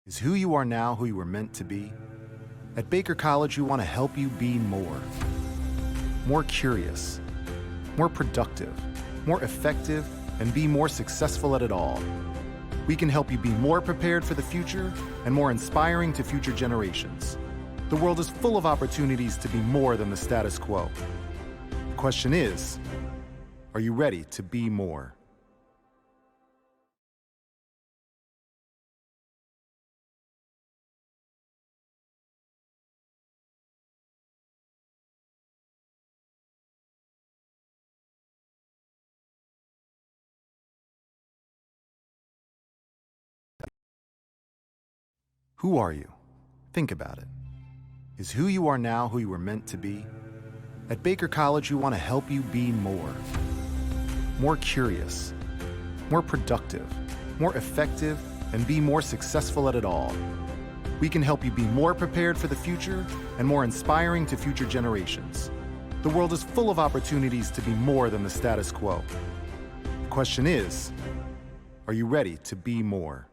Is who you are now who you were meant to be? At Baker College, we want to help you be more. More curious, more productive, more effective, and be more successful at it all. We can help you be more prepared for the future and more inspiring to future generations. The world is full of opportunities to be more than the status quo. The question is, are you ready to be more? Who are you? Think about it. Is who you are now who you were meant to be? At Baker College, we want to help you be more. More curious, more productive, more effective, and be more successful at it all. We can help you be more prepared for the future and more inspiring to future generations. The world is full of opportunities to be more than the status quo. The question is, are you ready to be more?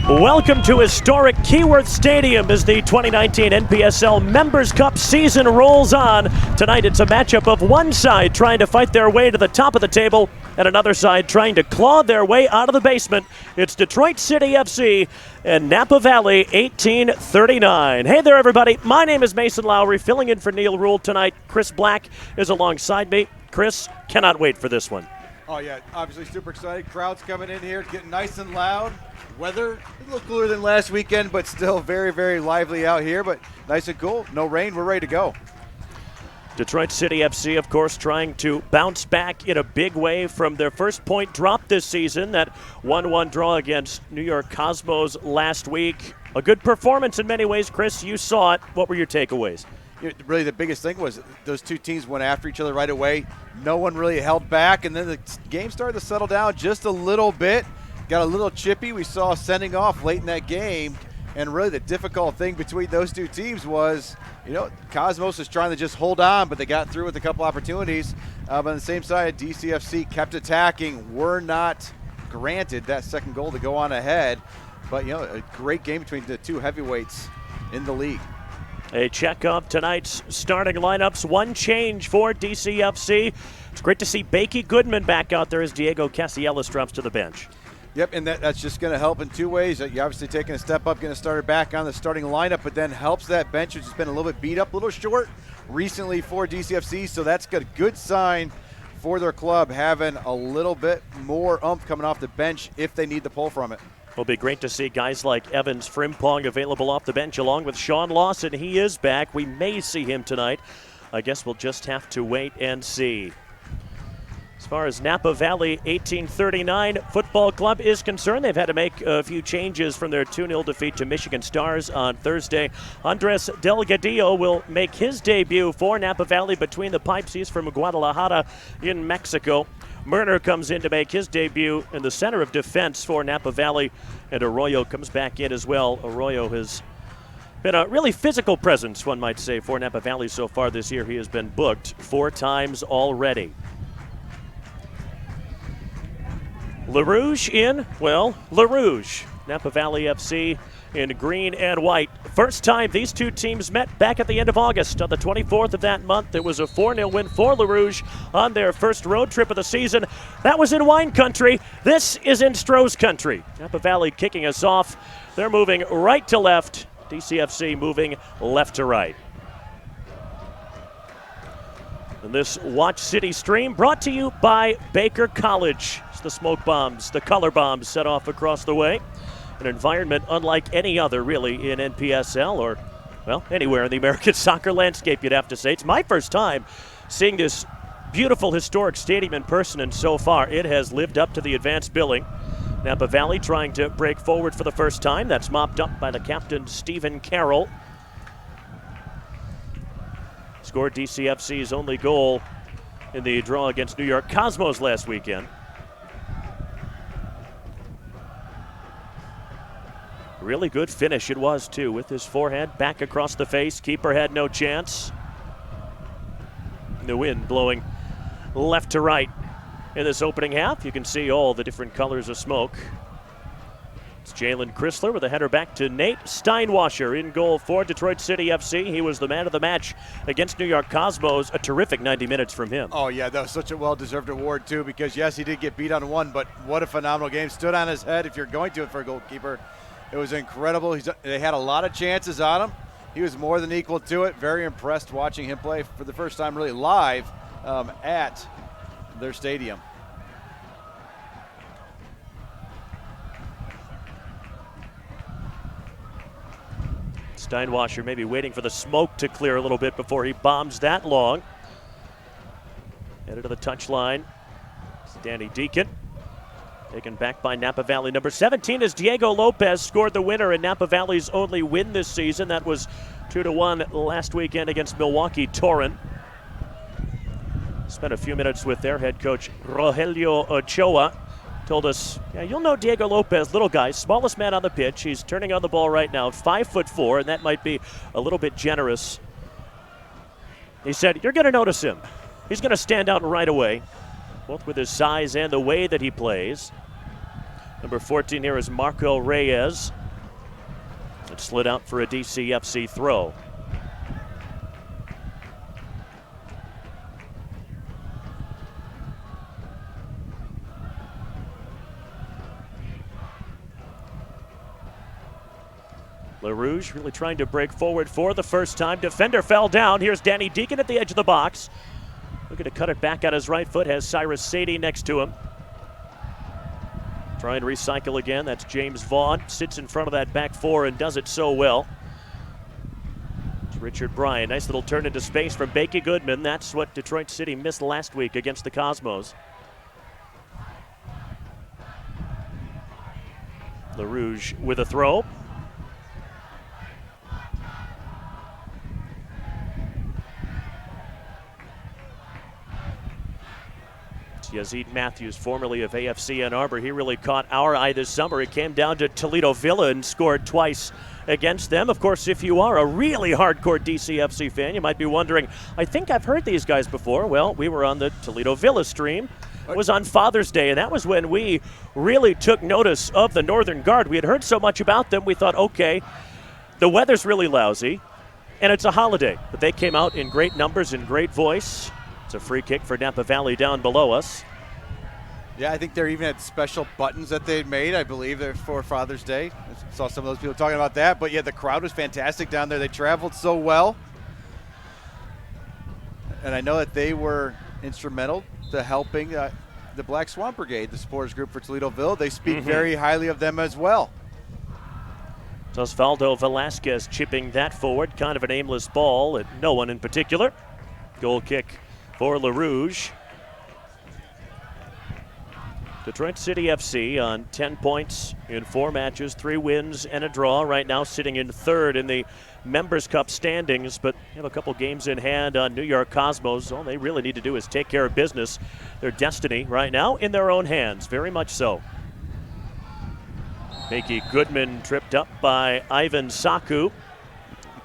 Welcome to historic Keyworth Stadium as the 2019 NPSL Members Cup season rolls on. Tonight it's a matchup of one side trying to fight their way to the top of the table and another side trying to claw their way out of the basement. It's Detroit City FC and Napa Valley 1839. Hey there, everybody. My name is Mason Lowry, filling in for Neil Rule tonight. Chris Black is alongside me. Chris, cannot wait for this one. Oh, yeah, obviously super excited. Crowds coming in here, getting nice and loud. Weather a little cooler than last weekend, but still very, very lively out here, but nice and cool. No rain. We're ready to go. Detroit City FC, of course, trying to bounce back in a big way from their first point drop this season, that 1-1 draw against New York Cosmos last week. A good performance in many ways. Chris, you saw it. What were your takeaways? Really, the biggest thing was those two teams went after each other right away. No one really held back, and then the game started to settle down just a little bit. Got a little chippy. We saw sending off late in that game, and really the difficult thing between those two teams was, Cosmos was trying to just hold on, but they got through with a couple opportunities. But on the same side, DCFC kept attacking. Were not granted that second goal to go on ahead, but a great game between the two heavyweights in the league. A check of tonight's starting lineups. One change for DCFC. It's great to see Bakey Goodman back out there as Diego Casielas drops to the bench. Yep, and that's just going to help in two ways. You're obviously taking a step up, getting started back on the starting lineup, but then helps that bench, which has been a little bit beat up, a little short recently for DCFC, so that's a good sign for their club, having a little bit more oomph coming off the bench if they need the pull from it. It'll be great to see guys like Evans Frimpong available off the bench along with Sean Lawson. He is back. We may see him tonight. I guess we'll just have to wait and see. As far as Napa Valley 1839 Football Club is concerned, they've had to make a few changes from their 2-0 defeat to Michigan Stars on Thursday. Andres Delgadillo will make his debut for Napa Valley between the pipes. He's from Guadalajara in Mexico. Murner comes in to make his debut in the center of defense for Napa Valley, and Arroyo comes back in as well. Arroyo has been a really physical presence, one might say, for Napa Valley so far this year. He has been booked 4 times already. LaRouge in, LaRouge. Napa Valley FC in green and white. First time these two teams met back at the end of August. On the 24th of that month, it was a 4-0 win for LaRouge on their first road trip of the season. That was in wine country. This is in Stroh's country. Napa Valley kicking us off. They're moving right to left. DCFC moving left to right. And this Watch City stream brought to you by Baker College. It's the smoke bombs, the color bombs set off across the way. An environment unlike any other, really, in NPSL or, anywhere in the American soccer landscape, you'd have to say. It's my first time seeing this beautiful historic stadium in person, and so far it has lived up to the advanced billing. Napa Valley trying to break forward for the first time. That's mopped up by the captain, Stephen Carroll. Scored DCFC's only goal in the draw against New York Cosmos last weekend. Really good finish it was, too, with his forehand back across the face. Keeper had no chance. The wind blowing left to right in this opening half. You can see all the different colors of smoke. It's Jalen Chrysler with a header back to Nate Steinwasser in goal for Detroit City FC. He was the man of the match against New York Cosmos. A terrific 90 minutes from him. Oh, yeah, that was such a well-deserved award, too, because, yes, he did get beat on one, but what a phenomenal game. Stood on his head if you're going to it for a goalkeeper. It was incredible. They had a lot of chances on him. He was more than equal to it. Very impressed watching him play for the first time really live at their stadium. Steinwasser maybe waiting for the smoke to clear a little bit before he bombs that long. Headed to the touchline. It's Danny Deacon. Taken back by Napa Valley. Number 17 is Diego Lopez, scored the winner in Napa Valley's only win this season. That was 2-1 last weekend against Milwaukee Torin. Spent a few minutes with their head coach, Rogelio Ochoa. Told us, yeah, you'll know Diego Lopez, little guy, smallest man on the pitch. He's turning on the ball right now, 5'4", and that might be a little bit generous. He said, you're going to notice him. He's going to stand out right away, both with his size and the way that he plays. Number 14 here is Marco Reyes. It slid out for a DCFC throw. LaRouge really trying to break forward for the first time. Defender fell down. Here's Danny Deacon at the edge of the box. Looking to cut it back on his right foot. Has Cyrus Sadie next to him. Trying to recycle again. That's James Vaughn. Sits in front of that back four and does it so well. It's Richard Bryan. Nice little turn into space from Bakey Goodman. That's what Detroit City missed last week against the Cosmos. LaRouge with a throw. Yazid Matthews, formerly of AFC Ann Arbor, he really caught our eye this summer. It came down to Toledo Villa and scored twice against them. Of course, if you are a really hardcore DCFC fan, you might be wondering, I think I've heard these guys before. Well, we were on the Toledo Villa stream. It was on Father's Day, and that was when we really took notice of the Northern Guard. We had heard so much about them, we thought, okay, the weather's really lousy, and it's a holiday. But they came out in great numbers and great voice. It's a free kick for Napa Valley down below us. Yeah, I think they even had special buttons that they'd made, I believe, they're for Father's Day. I saw some of those people talking about that. But, yeah, the crowd was fantastic down there. They traveled so well. And I know that they were instrumental to helping the Black Swamp Brigade, the supporters group for Toledoville. They speak very highly of them as well. So Osvaldo Velasquez chipping that forward. Kind of an aimless ball at no one in particular. Goal kick for LaRouge. Detroit City FC on 10 points in 4 matches, 3 wins and a draw. Right now sitting in third in the Members Cup standings, but have a couple games in hand on New York Cosmos. All they really need to do is take care of business. Their destiny right now in their own hands, very much so. Bakey Goodman tripped up by Ivan Saku,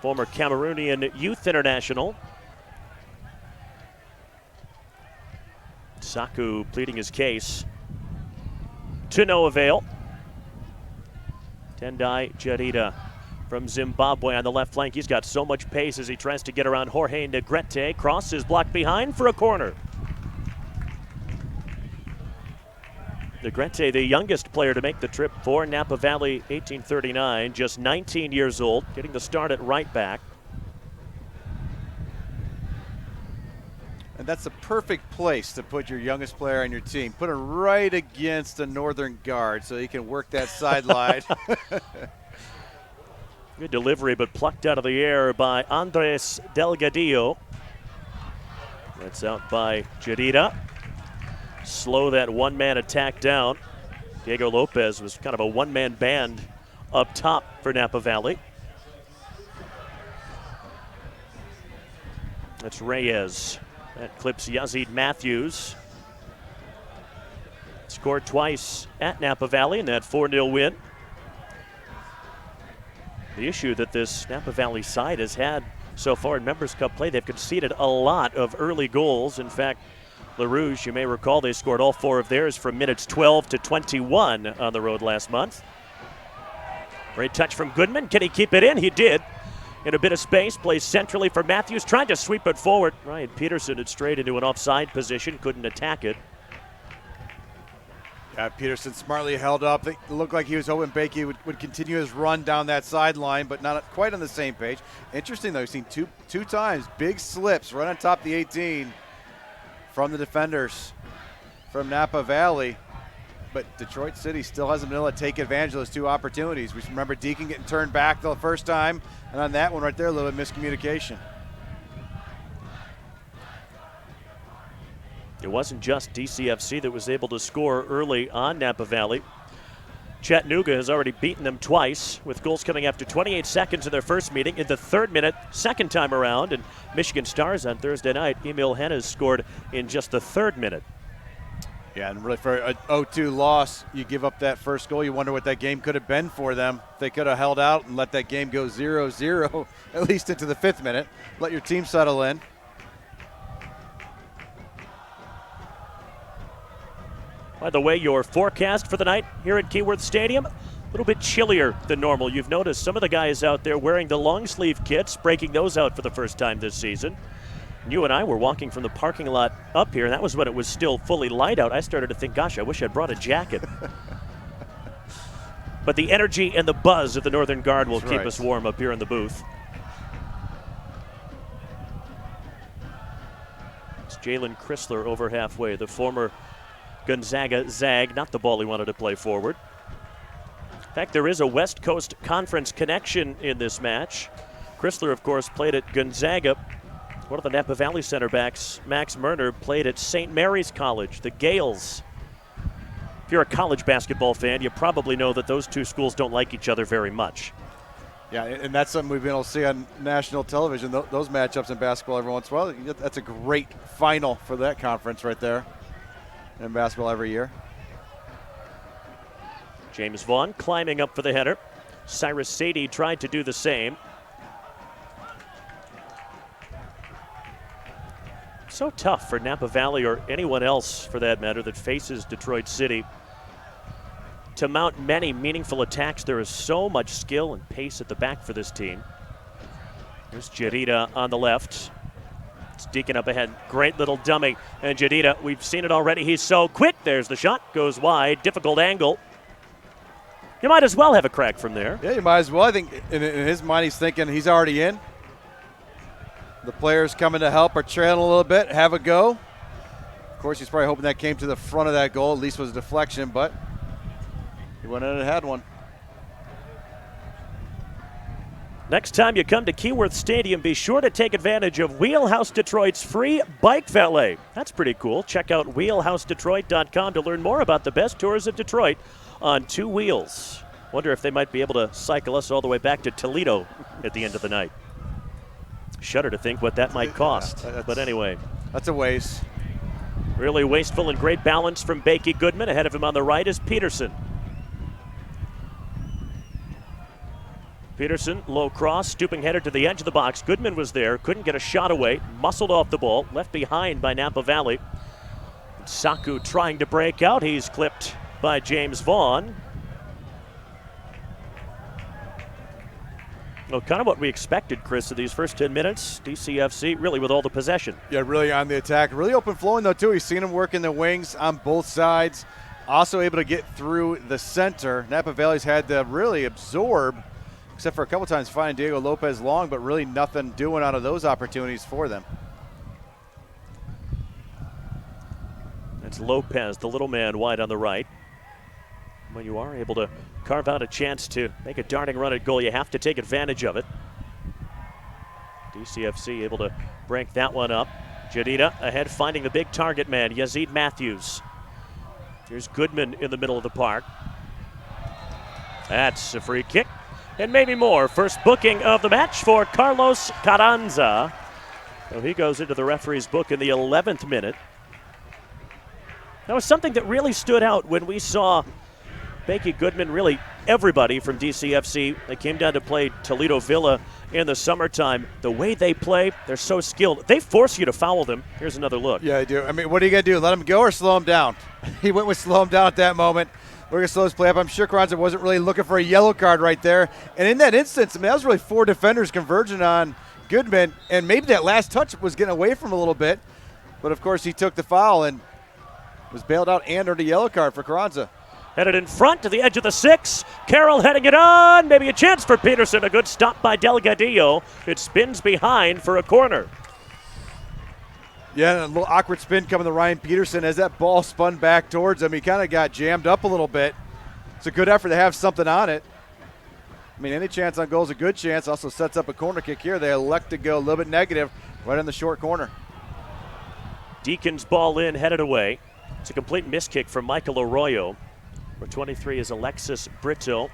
former Cameroonian youth international. Saku pleading his case to no avail. Tendai Jarita from Zimbabwe on the left flank. He's got so much pace as he tries to get around Jorge Negrete. Cross is blocked behind for a corner. Negrete, the youngest player to make the trip for Napa Valley, 1839, just 19 years old, getting the start at right back. And that's the perfect place to put your youngest player on your team. Put him right against the Northern Guard so he can work that sideline. Good delivery, but plucked out of the air by Andres Delgadillo. That's out by Jarita. Slow that one-man attack down. Diego Lopez was kind of a one-man band up top for Napa Valley. That's Reyes. That clips Yazid Matthews. Scored twice at Napa Valley in that 4-0 win. The issue that this Napa Valley side has had so far in Members Cup play, they've conceded a lot of early goals. In fact, LaRouge, you may recall, they scored all 4 of theirs from minutes 12 to 21 on the road last month. Great touch from Goodman. Can he keep it in? He did. In a bit of space, plays centrally for Matthews, trying to sweep it forward. Ryan Peterson had strayed into an offside position, couldn't attack it. Yeah, Peterson smartly held up. It looked like he was hoping Bakey would continue his run down that sideline, but not quite on the same page. Interesting, though, we've seen two times big slips right on top of the 18 from the defenders from Napa Valley. But Detroit City still hasn't been able to take advantage of those 2 opportunities. We remember Deacon getting turned back the first time, and on that one right there, a little bit of miscommunication. It wasn't just DCFC that was able to score early on Napa Valley. Chattanooga has already beaten them twice, with goals coming after 28 seconds in their first meeting. In the 3rd minute, second time around, and Michigan Stars on Thursday night, Emil Hennes scored in just the 3rd minute. Yeah, and really for a 0-2 loss, you give up that first goal. You wonder what that game could have been for them. If they could have held out and let that game go 0-0, at least into the 5th minute. Let your team settle in. By the way, your forecast for the night here at Keyworth Stadium, a little bit chillier than normal. You've noticed some of the guys out there wearing the long sleeve kits, breaking those out for the first time this season. You and I were walking from the parking lot up here, and that was when it was still fully light out. I started to think, gosh, I wish I'd brought a jacket. But the energy and the buzz of the Northern Guard will keep us warm up here in the booth. It's Jalen Chrysler over halfway, the former Gonzaga Zag, not the ball he wanted to play forward. In fact, there is a West Coast Conference connection in this match. Chrysler, of course, played at Gonzaga. One of the Napa Valley center backs, Max Merner, played at St. Mary's College, the Gales. If you're a college basketball fan, you probably know that those 2 schools don't like each other very much. Yeah, and that's something we've been able to see on national television, those matchups in basketball every once in a while. That's a great final for that conference right there in basketball every year. James Vaughn climbing up for the header. Cyrus Sadie tried to do the same. So tough for Napa Valley, or anyone else for that matter, that faces Detroit City, to mount many meaningful attacks. There is so much skill and pace at the back for this team. There's Jadida on the left. It's Deacon up ahead. Great little dummy. And Jadida, we've seen it already. He's so quick. There's the shot. Goes wide. Difficult angle. You might as well have a crack from there. Yeah, you might as well. I think in his mind he's thinking he's already in. The players coming to help are trailing a little bit. Have a go. Of course, he's probably hoping that came to the front of that goal. At least was a deflection, but he went in and had one. Next time you come to Keyworth Stadium, be sure to take advantage of Wheelhouse Detroit's free bike valet. That's pretty cool. Check out wheelhousedetroit.com to learn more about the best tours of Detroit on 2 wheels. Wonder if they might be able to cycle us all the way back to Toledo at the end of the night. Shudder to think what that might cost. But anyway. That's a waste. Really wasteful and great balance from Bakey Goodman. Ahead of him on the right is Peterson. Peterson, low cross, stooping header to the edge of the box. Goodman was there, couldn't get a shot away, muscled off the ball, left behind by Napa Valley. Saku trying to break out. He's clipped by James Vaughn. Well, kind of what we expected, Chris, of these first 10 minutes. DCFC really with all the possession. Yeah, really on the attack. Really open flowing, though, too. He's seen him work in the wings on both sides. Also able to get through the center. Napa Valley's had to really absorb, except for a couple times finding Diego Lopez long, but really nothing doing out of those opportunities for them. That's Lopez, the little man, wide on the right. When you are able to carve out a chance to make a darting run at goal, you have to take advantage of it. DCFC able to break that one up. Jadida ahead, finding the big target man, Yazid Matthews. Here's Goodman in the middle of the park. That's a free kick, and maybe more. First booking of the match for Carlos Carranza. So he goes into the referee's book in the 11th minute. That was something that really stood out when we saw Becky Goodman, really everybody from DCFC. They came down to play Toledo Villa in the summertime. The way they play, they're so skilled. They force you to foul them. Here's another look. Yeah, I do. I mean, what are you going to do? Let him go or slow him down? He went with slow him down at that moment. We're going to slow his play up. I'm sure Carranza wasn't really looking for a yellow card right there. And in that instance, I mean, that was really 4 defenders converging on Goodman. And maybe that last touch was getting away from him a little bit. But, of course, he took the foul and was bailed out and earned a yellow card for Carranza. Headed in front to the edge of the 6. Carroll heading it on. Maybe a chance for Peterson. A good stop by Delgadillo. It spins behind for a corner. Yeah, and a little awkward spin coming to Ryan Peterson as that ball spun back towards him. He kind of got jammed up a little bit. It's a good effort to have something on it. I mean, any chance on goal is a good chance. Also sets up a corner kick here. They elect to go a little bit negative right in the short corner. Deacon's ball in, headed away. It's a complete miss kick from Michael Arroyo. Number 23 is Alexis Brito.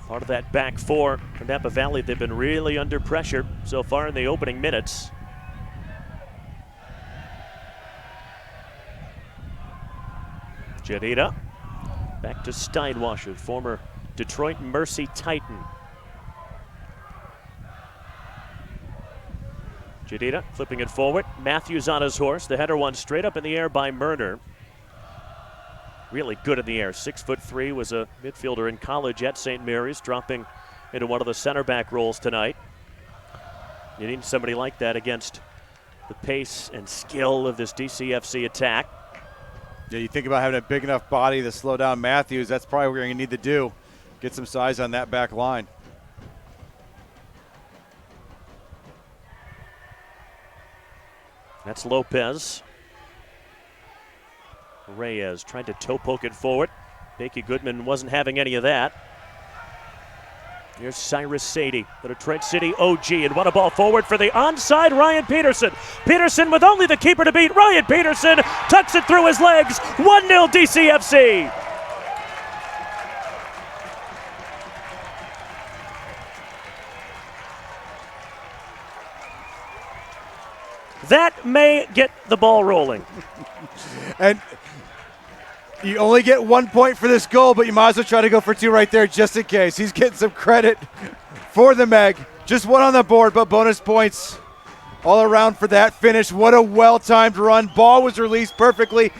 Part of that back 4 for Napa Valley. They've been really under pressure so far in the opening minutes. Jadita back to Steinwasser, former Detroit Mercy Titan. Jadita flipping it forward. Matthews on his horse. The header one straight up in the air by Murner. Really good in the air. 6'3", was a midfielder in college at St. Mary's, dropping into one of the center back roles tonight. You need somebody like that against the pace and skill of this DCFC attack. Yeah, you think about having a big enough body to slow down Matthews. That's probably what you're going to need to do. Get some size on that back line. That's Lopez. Reyes tried to toe poke it forward. Becky Goodman wasn't having any of that. Here's Cyrus Sadie, the Detroit City OG, and what a ball forward for the onside Ryan Peterson. Peterson with only the keeper to beat. Ryan Peterson tucks it through his legs. 1-0 DCFC. That may get the ball rolling. And you only get 1 point for this goal, but you might as well try to go for 2 right there just in case. He's getting some credit for the Meg. Just 1 on the board, but bonus points all around for that finish. What a well-timed run. Ball was released perfectly.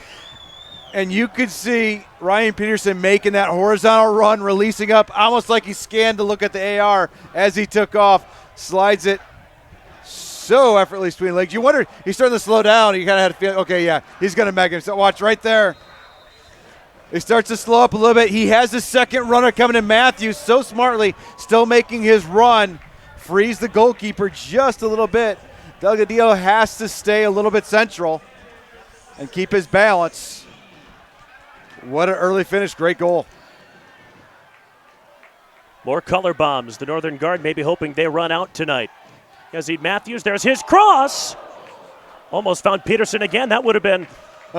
And you could see Ryan Peterson making that horizontal run, releasing up, almost like he scanned to look at the AR as he took off. Slides it so effortlessly between legs. You wonder, he's starting to slow down. You kind of had to feel, okay, yeah, he's going to make him. So watch right there. He starts to slow up a little bit. He has the second runner coming in, Matthews, so smartly, still making his run. Frees the goalkeeper just a little bit. Delgadillo has to stay a little bit central and keep his balance. What an early finish. Great goal. More color bombs. The Northern Guard may be hoping they run out tonight. Yazid Matthews, there's his cross. Almost found Peterson again. That would have been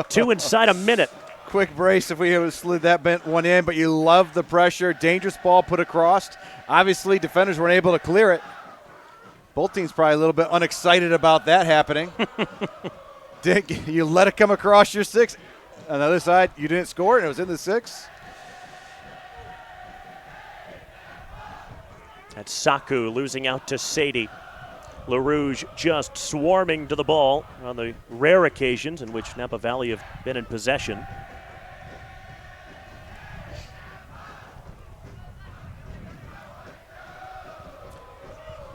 2 inside a minute. Quick brace if we had slid that bent one in, but you love the pressure. Dangerous ball put across. Obviously, defenders weren't able to clear it. Both teams probably a little bit unexcited about that happening. You let it come across your 6. On the other side, you didn't score, and it was in the 6. That's Saku losing out to Sadie. LaRouge just swarming to the ball on the rare occasions in which Napa Valley have been in possession.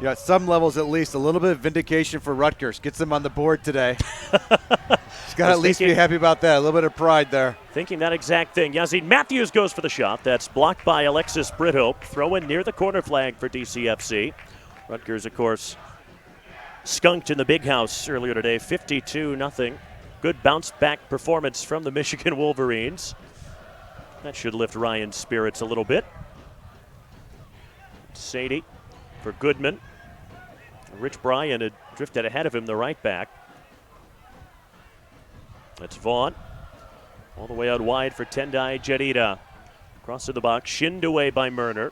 Yeah, at some levels at least, a little bit of vindication for Rutgers. Gets them on the board today. He's got to at least be happy about that. A little bit of pride there. Thinking that exact thing. Yazid Matthews goes for the shot. That's blocked by Alexis Brito. Throw in near the corner flag for DCFC. Rutgers, of course, skunked in the big house earlier today, 52-0. Good bounce back performance from the Michigan Wolverines. That should lift Ryan's spirits a little bit. Sadie for Goodman. Rich Bryan had drifted ahead of him, the right back. That's Vaughn. All the way out wide for Tendai Jadida. Cross to the box, shinned away by Murner.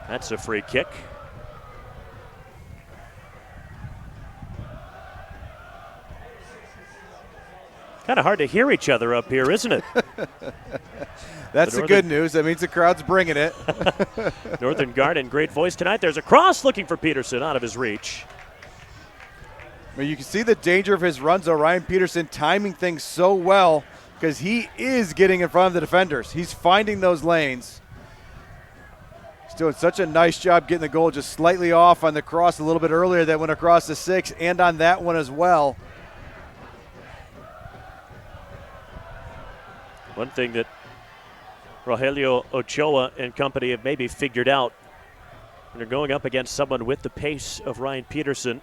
That's That's a free kick. Kind of hard to hear each other up here, isn't it? That's the good news. That means the crowd's bringing it. Northern Garden, great voice tonight. There's a cross looking for Peterson, out of his reach. Well, you can see the danger of his runs, though. Ryan Peterson timing things so well because he is getting in front of the defenders. He's finding those lanes. He's doing such a nice job getting the goal just slightly off on the cross a little bit earlier that went across the 6 and on that one as well. One thing that Rogelio Ochoa and company have maybe figured out when they're going up against someone with the pace of Ryan Peterson,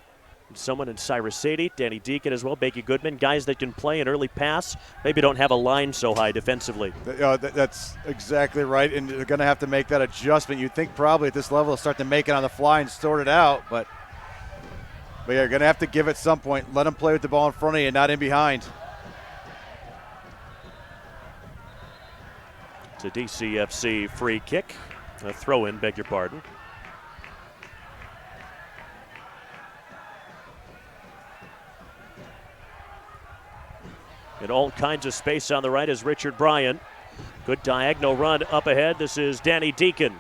someone in Cyrus Sadie, Danny Deacon as well, Bakey Goodman, guys that can play an early pass, maybe don't have a line so high defensively. That's exactly right, and they're going to have to make that adjustment. You'd think probably at this level they'll start to make it on the fly and sort it out, but yeah, you're going to have to give it some point. Let them play with the ball in front of you, not in behind. It's a DCFC free kick. A throw-in, beg your pardon. And all kinds of space on the right is Richard Bryan. Good diagonal run up ahead. This is Danny Deacon.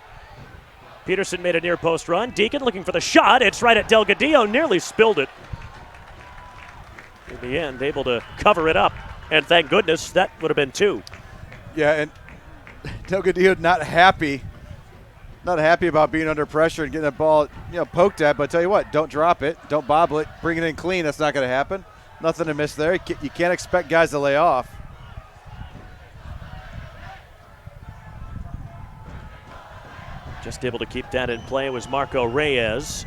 Peterson made a near post run. Deacon looking for the shot. It's right at Delgadillo. Nearly spilled it. In the end, able to cover it up. And thank goodness that would have been 2. Yeah, and Delgadillo not happy about being under pressure and getting the ball, poked at. But I tell you what, don't drop it, don't bobble it, bring it in clean. That's not going to happen. Nothing to miss there. You can't expect guys to lay off. Just able to keep that in play was Marco Reyes.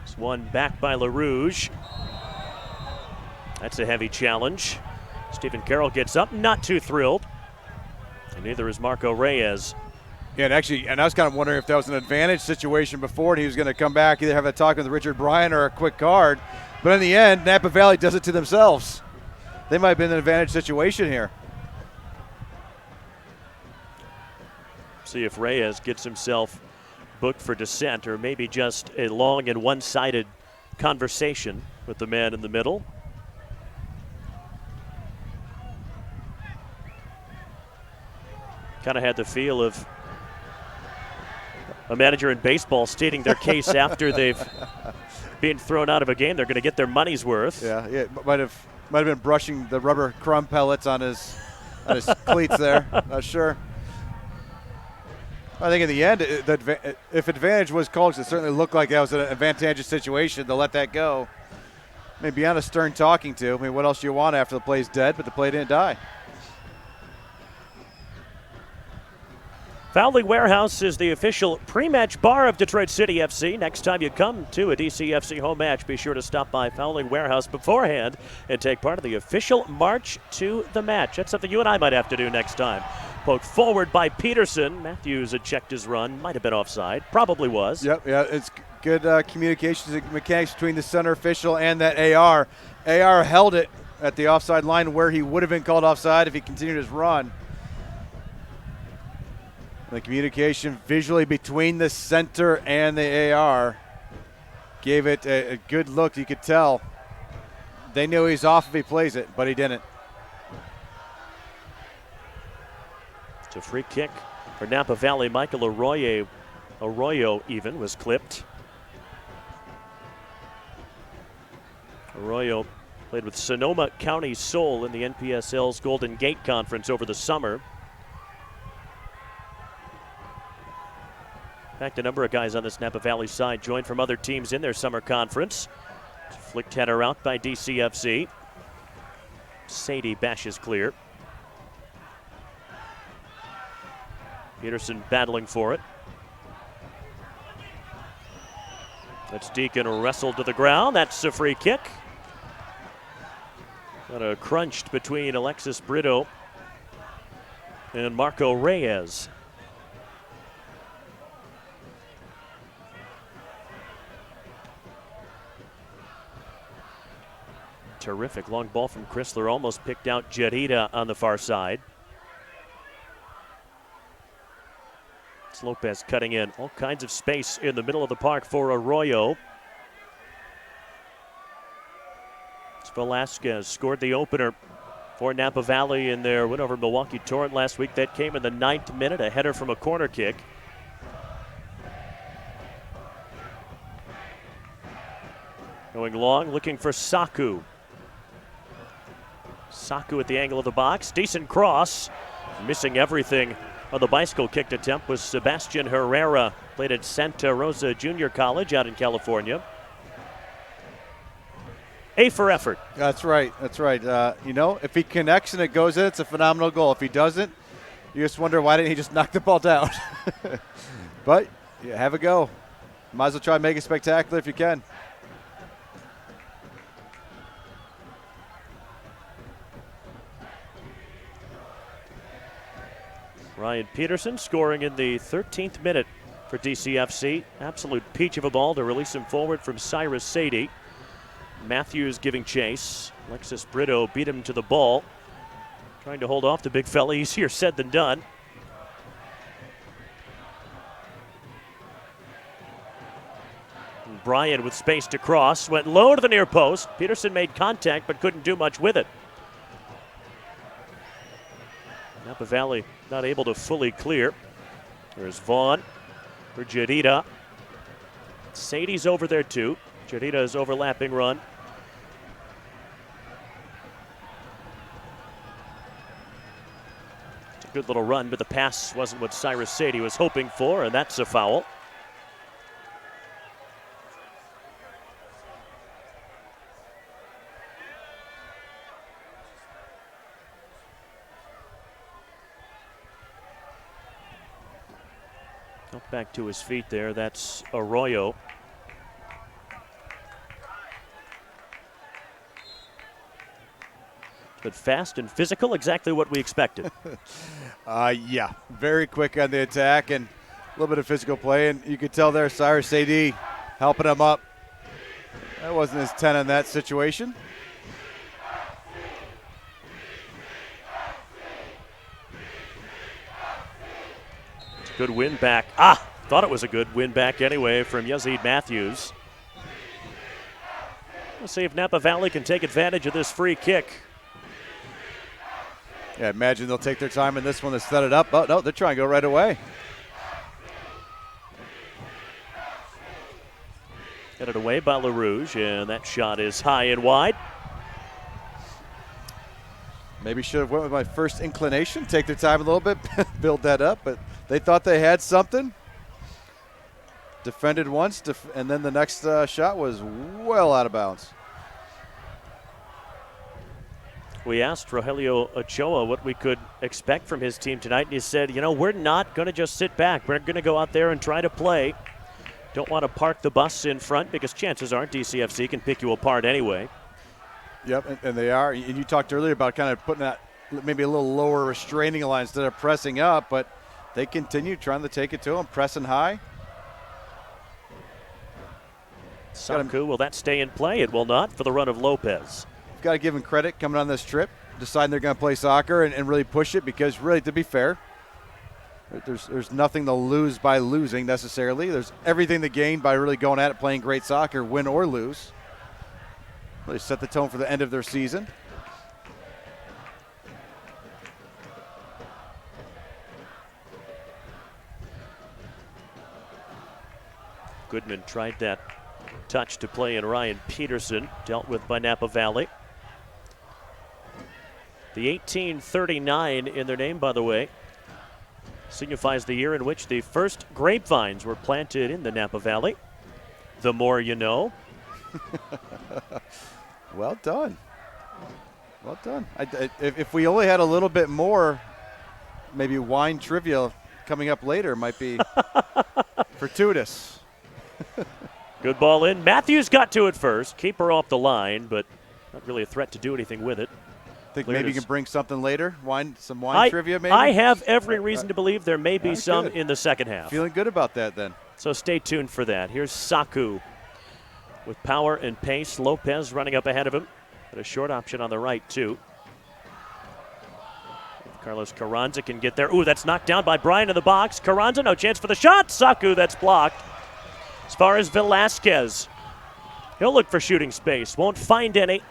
It's one back by LaRouge. That's a heavy challenge. Stephen Carroll gets up, not too thrilled. And neither is Marco Reyes. Yeah, and I was kind of wondering if that was an advantage situation before and he was going to come back, either have a talk with Richard Bryan or a quick card. But in the end, Napa Valley does it to themselves. They might have been in an advantage situation here. See if Reyes gets himself booked for dissent, or maybe just a long and one-sided conversation with the man in the middle. Kind of had the feel of a manager in baseball stating their case after they've been thrown out of a game. They're going to get their money's worth. Yeah, might have been brushing the rubber crumb pellets on his cleats there. Not sure. I think in the end, if advantage was called, it certainly looked like that was an advantageous situation to let that go. I mean, beyond a stern talking to, I mean, what else do you want after the play's dead? But the play didn't die. Fowling Warehouse is the official pre-match bar of Detroit City FC. Next time you come to a DCFC home match, be sure to stop by Fowling Warehouse beforehand and take part of the official march to the match. That's something you and I might have to do next time. Poked forward by Peterson. Matthews had checked his run. Might have been offside. Probably was. Yep, yeah, it's good communications and mechanics between the center official and that AR. AR held it at the offside line where he would have been called offside if he continued his run. The communication visually between the center and the AR gave it a good look. You could tell they knew he's off if he plays it, but he didn't. It's a free kick for Napa Valley. Michael Arroyo even was clipped. Arroyo played with Sonoma County Soul in the NPSL's Golden Gate Conference over the summer. In fact, a number of guys on this Napa Valley side joined from other teams in their summer conference. Flicked header out by DCFC. Sadie bashes clear. Peterson battling for it. That's Deacon wrestled to the ground. That's a free kick. Got a crunched between Alexis Brito and Marco Reyes. Terrific long ball from Chrysler. Almost picked out Jedida on the far side. It's Lopez cutting in. All kinds of space in the middle of the park for Arroyo. It's Velasquez scored the opener for Napa Valley in their win over Milwaukee Torrent last week. That came in the 9th minute, a header from a corner kick. Going long, looking for Saku. Saku at the angle of the box. Decent cross. Missing everything on the bicycle kicked attempt was Sebastian Herrera. Played at Santa Rosa Junior College out in California. A for effort. That's right. That's right. If he connects and it goes in, it's a phenomenal goal. If he doesn't, you just wonder why didn't he just knock the ball down. But yeah, have a go. Might as well try and make it spectacular if you can. Ryan Peterson scoring in the 13th minute for DCFC. Absolute peach of a ball to release him forward from Cyrus Sadie. Matthews giving chase. Alexis Brito beat him to the ball. Trying to hold off the big fella. Easier said than done. And Bryan with space to cross. Went low to the near post. Peterson made contact but couldn't do much with it. Napa Valley not able to fully clear. There's Vaughn for Jadita. Sadie's over there too. Jadita's overlapping run. It's a good little run, but the pass wasn't what Cyrus Sadie was hoping for, and that's a foul. Up back to his feet there, that's Arroyo. But fast and physical, exactly what we expected. Yeah, very quick on the attack and a little bit of physical play. And you could tell there Cyrus Sadie helping him up. That wasn't his 10 in that situation. Good win back. Thought it was a good win back anyway from Yazid Matthews. We'll see if Napa Valley can take advantage of this free kick. Yeah, imagine they'll take their time in this one to set it up. Oh, no, they're trying to go right away. Headed away by LaRouge, and that shot is high and wide. Maybe should have went with my first inclination, take their time a little bit, build that up, but they thought they had something. Defended once, and then the next shot was well out of bounds. We asked Rogelio Ochoa what we could expect from his team tonight, and he said, we're not going to just sit back. We're going to go out there and try to play. Don't want to park the bus in front because chances are DCFC can pick you apart anyway. Yep, and they are. And you talked earlier about kind of putting that maybe a little lower restraining line instead of pressing up, but they continue trying to take it to them, pressing high. Saku, will that stay in play? It will not for the run of Lopez. Got to give them credit coming on this trip, deciding they're going to play soccer and really push it because really, to be fair, there's nothing to lose by losing necessarily. There's everything to gain by really going at it, playing great soccer, win or lose. Really set the tone for the end of their season. Goodman tried that touch to play in Ryan Peterson, dealt with by Napa Valley. The 1839 in their name, by the way, signifies the year in which the first grapevines were planted in the Napa Valley. The more you know. Well done. Well done. If we only had a little bit more, maybe wine trivia coming up later might be fortuitous. Good ball in. Matthews got to it first. Keeper off the line, but not really a threat to do anything with it. Think maybe you can bring something later? Some wine trivia maybe? I have every reason to believe there may be some good. in the second half. Feeling good about that then. So stay tuned for that. Here's Saku with power and pace. Lopez running up ahead of him, but a short option on the right too. Carlos Carranza can get there. Ooh, that's knocked down by Bryan in the box. Carranza, no chance for the shot. Saku, that's blocked. As far as Velasquez, he'll look for shooting space. Won't find any.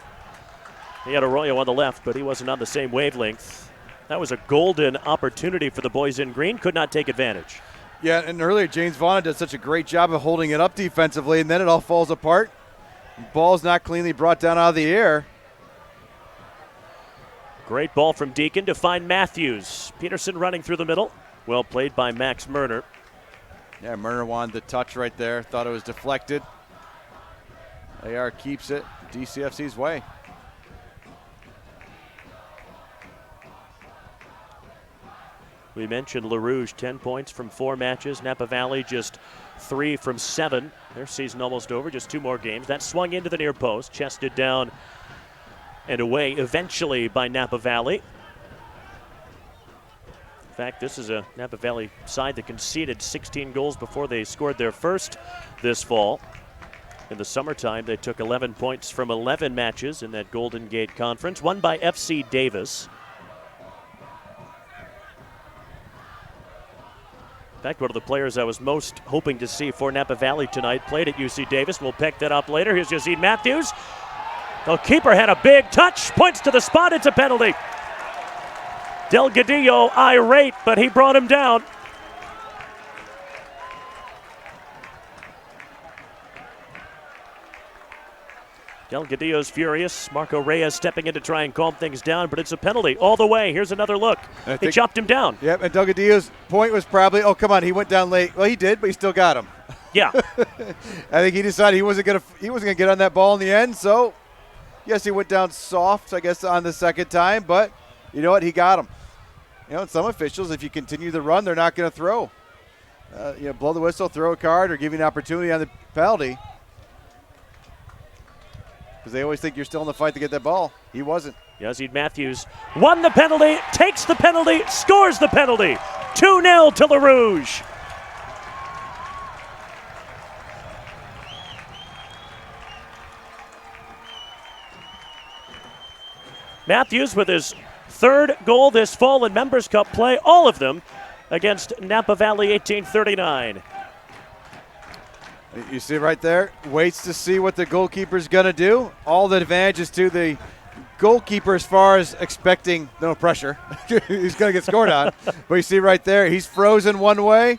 He had Arroyo on the left, but he wasn't on the same wavelength. That was a golden opportunity for the boys in green. Could not take advantage. Yeah, and earlier James Vaughn did such a great job of holding it up defensively, and then it all falls apart. Ball's not cleanly brought down out of the air. Great ball from Deacon to find Matthews. Peterson running through the middle. Well played by Max Murner. Yeah, Murner wanted the touch right there. Thought it was deflected. AR keeps it DCFC's way. We mentioned LaRouge, 10 points from 4 matches. Napa Valley just 3 from 7. Their season almost over, just 2 more games. That swung into the near post, chested down and away eventually by Napa Valley. In fact, this is a Napa Valley side that conceded 16 goals before they scored their first this fall. In the summertime, they took 11 points from 11 matches in that Golden Gate Conference, won by FC Davis. In fact, one of the players I was most hoping to see for Napa Valley tonight played at UC Davis. We'll pick that up later. Here's Yazid Matthews. The keeper had a big touch, points to the spot, it's a penalty. Delgadillo irate, but he brought him down. Delgadillo's furious. Marco Reyes stepping in to try and calm things down, but it's a penalty all the way. Here's another look. He chopped him down. Yep, and Delgadillo's point was probably, oh, come on, he went down late. Well, he did, but he still got him. Yeah. I think he decided he wasn't gonna get on that ball in the end, so yes, he went down soft, I guess, on the second time, but you know what? He got him. You know, some officials, if you continue the run, they're not going to throw. Blow the whistle, throw a card, or give you an opportunity on the penalty. Because they always think you're still in the fight to get that ball. He wasn't. Yazid Matthews won the penalty, takes the penalty, scores the penalty. 2-0 to LaRouge. Matthews with his 3rd goal this fall in Members Cup play, all of them against Napa Valley 1839. You see right there, waits to see what the goalkeeper's going to do. All the advantages to the goalkeeper as far as expecting no pressure. He's going to get scored on. But you see right there, he's frozen one way.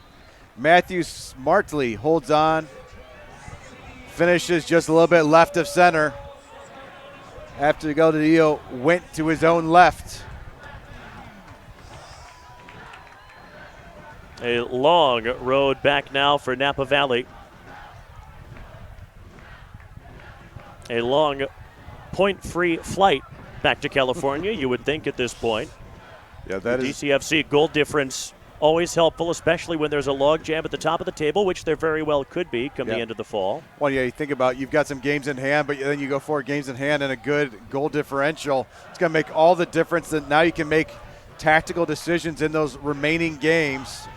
Matthews smartly holds on, finishes just a little bit left of center after Delgadillo went to his own left. A long road back now for Napa Valley. A long point-free flight back to California, you would think at this point. Yeah, that is DCFC goal difference always helpful, especially when there's a log jam at the top of the table, which there very well could be come the end of the fall. Well, yeah, you think about you've got some games in hand, but then you go 4 games in hand and a good goal differential. It's going to make all the difference that now you can make tactical decisions in those remaining games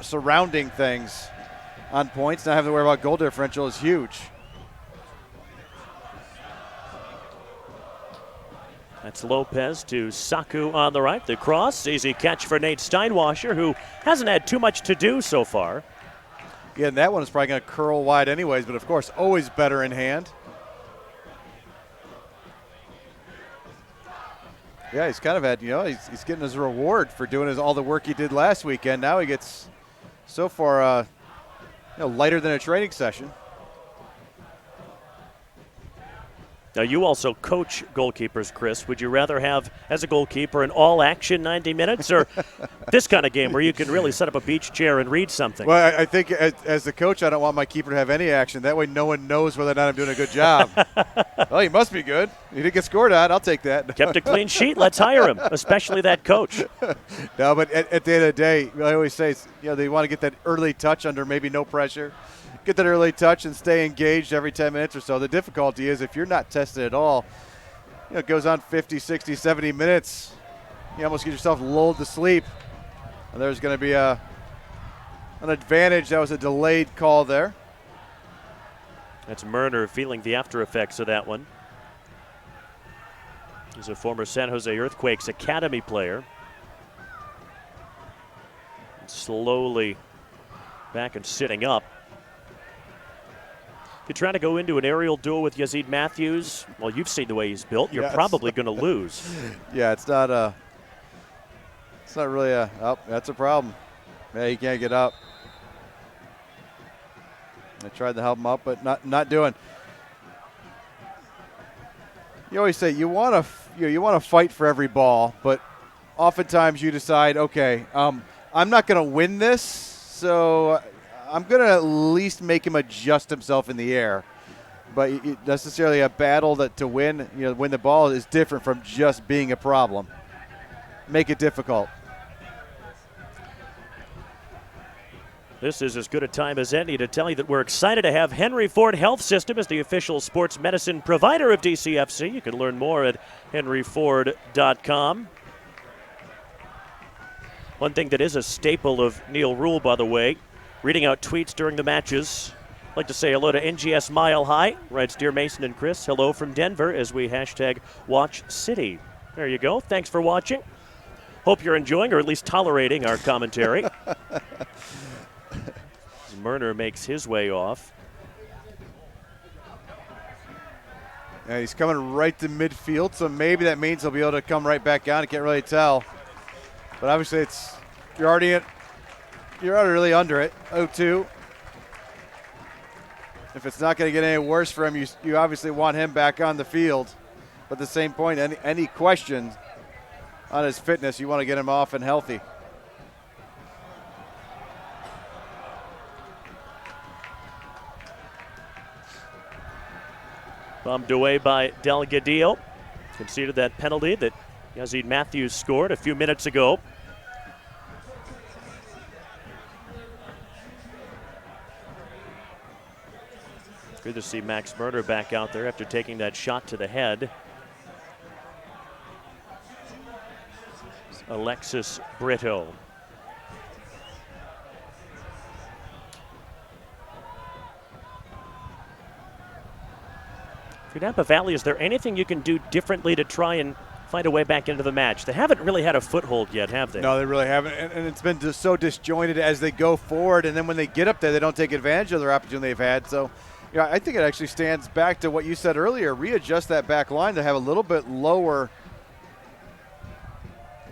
surrounding things on points. Not having to worry about goal differential is huge. That's Lopez to Saku on the right. The cross, easy catch for Nate Steinwasser, who hasn't had too much to do so far. Yeah, and that one is probably going to curl wide anyways, but of course, always better in hand. Yeah, he's kind of had, he's getting his reward for doing all the work he did last weekend. Now he gets, so far, lighter than a training session. Now, you also coach goalkeepers, Chris. Would you rather have, as a goalkeeper, an all-action 90 minutes or this kind of game where you can really set up a beach chair and read something? Well, I think as the coach, I don't want my keeper to have any action. That way no one knows whether or not I'm doing a good job. Well, he must be good. He didn't get scored on. I'll take that. Kept a clean sheet. Let's hire him, especially that coach. No, but at the end of the day, I always say, they want to get that early touch under maybe no pressure. Get that early touch and stay engaged every 10 minutes or so. The difficulty is if you're not tested at all, it goes on 50, 60, 70 minutes. You almost get yourself lulled to sleep. And there's going to be an advantage. That was a delayed call there. That's Murner feeling the after effects of that one. He's a former San Jose Earthquakes Academy player. Slowly back and sitting up. If you're trying to go into an aerial duel with Yazid Matthews, well, you've seen the way he's built. You're probably going to lose. Yeah, it's not really oh, that's a problem. Yeah, he can't get up. I tried to help him up, but not doing. You always say you want to fight for every ball, but oftentimes you decide, okay, I'm not going to win this, so I'm going to at least make him adjust himself in the air. But necessarily a battle to win the ball is different from just being a problem. Make it difficult. This is as good a time as any to tell you that we're excited to have Henry Ford Health System as the official sports medicine provider of DCFC. You can learn more at henryford.com. One thing that is a staple of Neil Rule, by the way, reading out tweets during the matches. I'd like to say hello to NGS Mile High, writes Dear Mason and Chris. Hello from Denver as we hashtag Watch City. There you go. Thanks for watching. Hope you're enjoying or at least tolerating our commentary. Murner makes his way off. And he's coming right to midfield, so maybe that means he'll be able to come right back out. I can't really tell. But obviously you're already really under it. 0-2. If it's not going to get any worse for him, you obviously want him back on the field. But at the same point, any question on his fitness, you want to get him off and healthy. Bumped away by Delgadillo. Conceded that penalty that Yazid Matthews scored a few minutes ago. Good to see Max Murner back out there after taking that shot to the head. Alexis Brito. For Napa Valley, is there anything you can do differently to try and find a way back into the match? They haven't really had a foothold yet, have they? No, they really haven't, and it's been just so disjointed as they go forward, and then when they get up there, they don't take advantage of their opportunity they've had. So, I think it actually stands back to what you said earlier, readjust that back line to have a little bit lower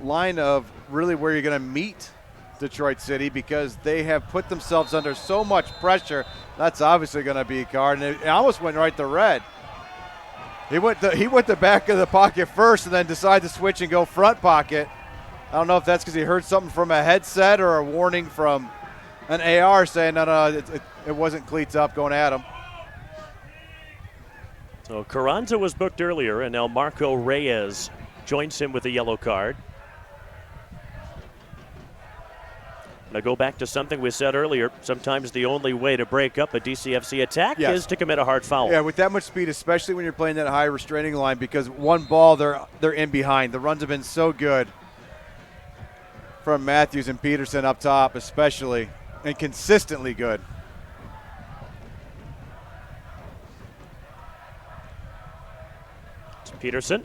line of really where you're going to meet Detroit City, because they have put themselves under so much pressure. That's obviously going to be a card, and it almost went right to red. He went the back of the pocket first and then decided to switch and go front pocket. I don't know if that's because he heard something from a headset or a warning from an AR saying, no, it wasn't cleats up going at him. So Carranza was booked earlier, and now Marco Reyes joins him with a yellow card. Now go back to something we said earlier. Sometimes the only way to break up a DCFC attack is to commit a hard foul. Yeah, with that much speed, especially when you're playing that high restraining line, because one ball, they're in behind. The runs have been so good from Matthews and Peterson up top especially, and consistently good. It's Peterson.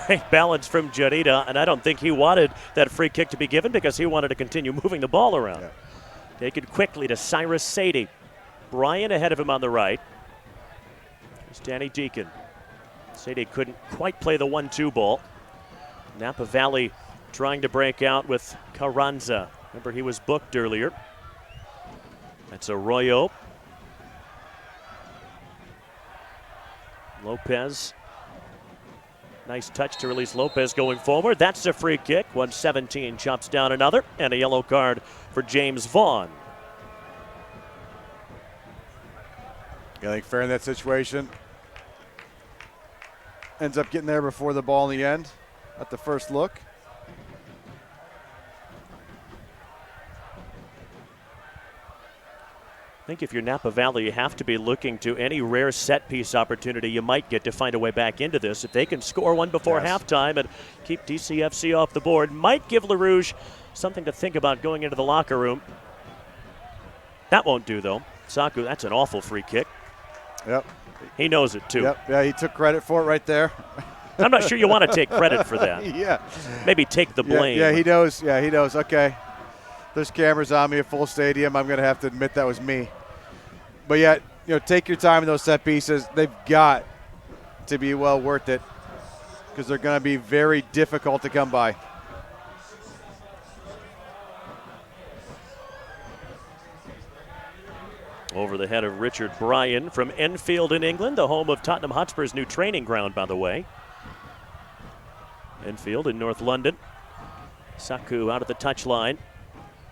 Great balance from Jarita, and I don't think he wanted that free kick to be given because he wanted to continue moving the ball around. Yeah. Take it quickly to Cyrus Sadie. Bryant ahead of him on the right. There's Danny Deacon. Sadie couldn't quite play the 1-2 ball. Napa Valley trying to break out with Carranza. Remember, he was booked earlier. That's Arroyo. Lopez. Nice touch to release Lopez going forward. That's a free kick. 117 chops down another, and a yellow card for James Vaughn. I think fair in that situation. Ends up getting there before the ball in the end at the first look. I think if you're Napa Valley, you have to be looking to any rare set piece opportunity you might get to find a way back into this. If they can score one before halftime and keep DCFC off the board, might give LaRouge something to think about going into the locker room. That won't do, though. Saku, that's an awful free kick. Yep. He knows it, too. Yep. Yeah, he took credit for it right there. I'm not sure you want to take credit for that. Yeah. Maybe take the blame. Yeah, he knows. Yeah, he knows. Okay, there's cameras on me, a full stadium. I'm going to have to admit that was me. But yet, take your time in those set pieces. They've got to be well worth it because they're going to be very difficult to come by. Over the head of Richard Bryan from Enfield in England, the home of Tottenham Hotspur's new training ground, by the way. Enfield in North London. Saku out at the touchline.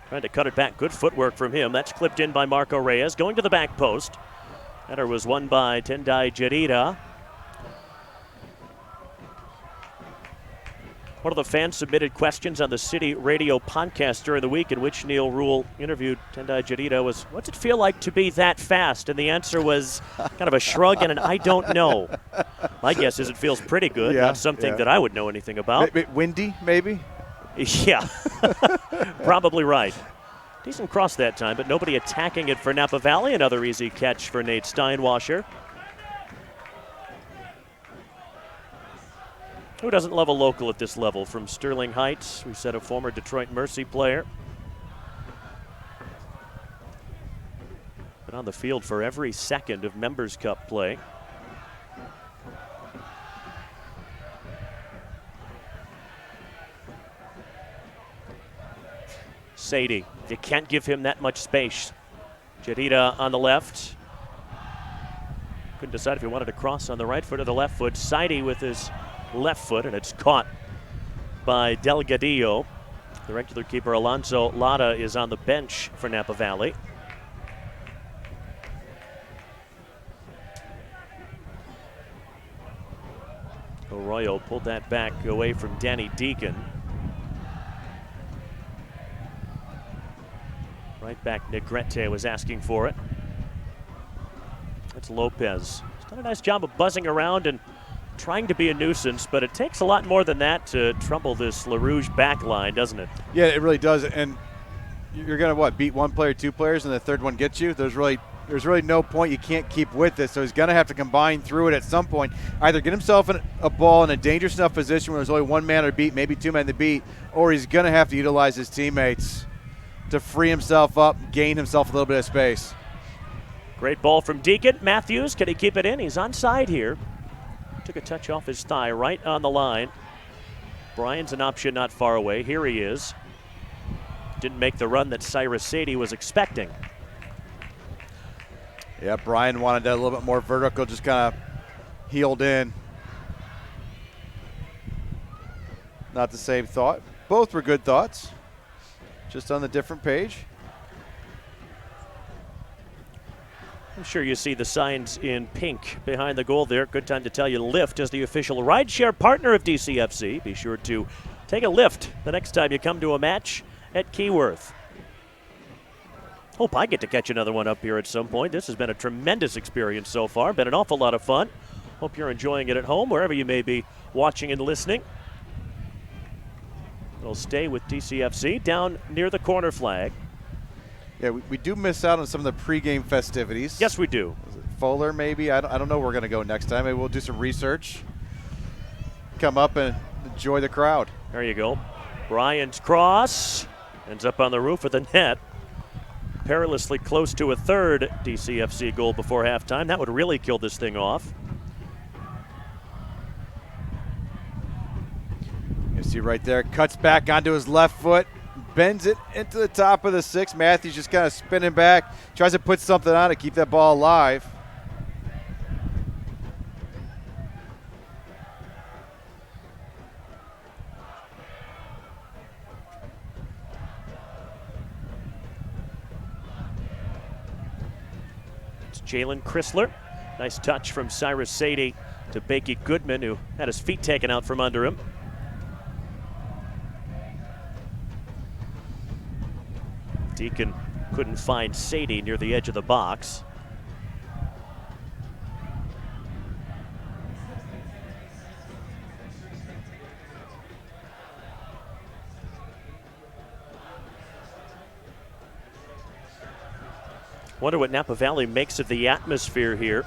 Trying to cut it back. Good footwork from him. That's clipped in by Marco Reyes. Going to the back post. Header was won by Tendai Jarita. One of the fan-submitted questions on the City Radio podcast during the week in which Neil Rule interviewed Tendai Jarita was, what's it feel like to be that fast? And the answer was kind of a shrug and an I don't know. My guess is it feels pretty good, not something that I would know anything about. Windy, maybe? Yeah, probably right. Decent cross that time, but nobody attacking it for Napa Valley. Another easy catch for Nate Steinwasser. Who doesn't love a local at this level? From Sterling Heights, we said a former Detroit Mercy player. Been on the field for every second of Members Cup play. Sadie, you can't give him that much space. Jarita on the left. Couldn't decide if he wanted to cross on the right foot or the left foot. Sadie with his left foot, and it's caught by Delgadillo. The regular keeper Alonso Lara is on the bench for Napa Valley. Arroyo pulled that back away from Danny Deacon. Right back Negrete was asking for it. That's Lopez. He's done a nice job of buzzing around and trying to be a nuisance, but it takes a lot more than that to trouble this LaRouge back line, doesn't it? Yeah, it really does. And you're going to, beat one player, two players, and the third one gets you? There's really no point. You can't keep with it, so he's going to have to combine through it at some point. Either get himself a ball in a dangerous enough position where there's only one man to beat, maybe two men to beat, or he's going to have to utilize his teammates to free himself up, gain himself a little bit of space. Great ball from Deacon. Matthews, can he keep it in? He's onside here. Took a touch off his thigh, right on the line. Bryan's an option not far away. Here he is. Didn't make the run that Cyrus Sadie was expecting. Yeah, Bryan wanted that a little bit more vertical, just kind of heeled in. Not the same thought. Both were good thoughts, just on the different page. I'm sure you see the signs in pink behind the goal there. Good time to tell you Lyft is the official rideshare partner of DCFC. Be sure to take a Lyft the next time you come to a match at Keyworth. Hope I get to catch another one up here at some point. This has been a tremendous experience so far. Been an awful lot of fun. Hope you're enjoying it at home, wherever you may be watching and listening. We'll stay with DCFC down near the corner flag. Yeah, we do miss out on some of the pregame festivities. Yes, we do. Fuller, maybe. I don't know where we're going to go next time. Maybe we'll do some research. Come up and enjoy the crowd. There you go. Bryan's cross ends up on the roof of the net. Perilously close to a third DCFC goal before halftime. That would really kill this thing off. You see right there, cuts back onto his left foot. Bends it into the top of the six. Matthews just kind of spinning back. Tries to put something on to keep that ball alive. It's Jalen Chrysler. Nice touch from Cyrus Sadie to Bakey Goodman, who had his feet taken out from under him. Deacon couldn't find Sadie near the edge of the box. Wonder what Napa Valley makes of the atmosphere here.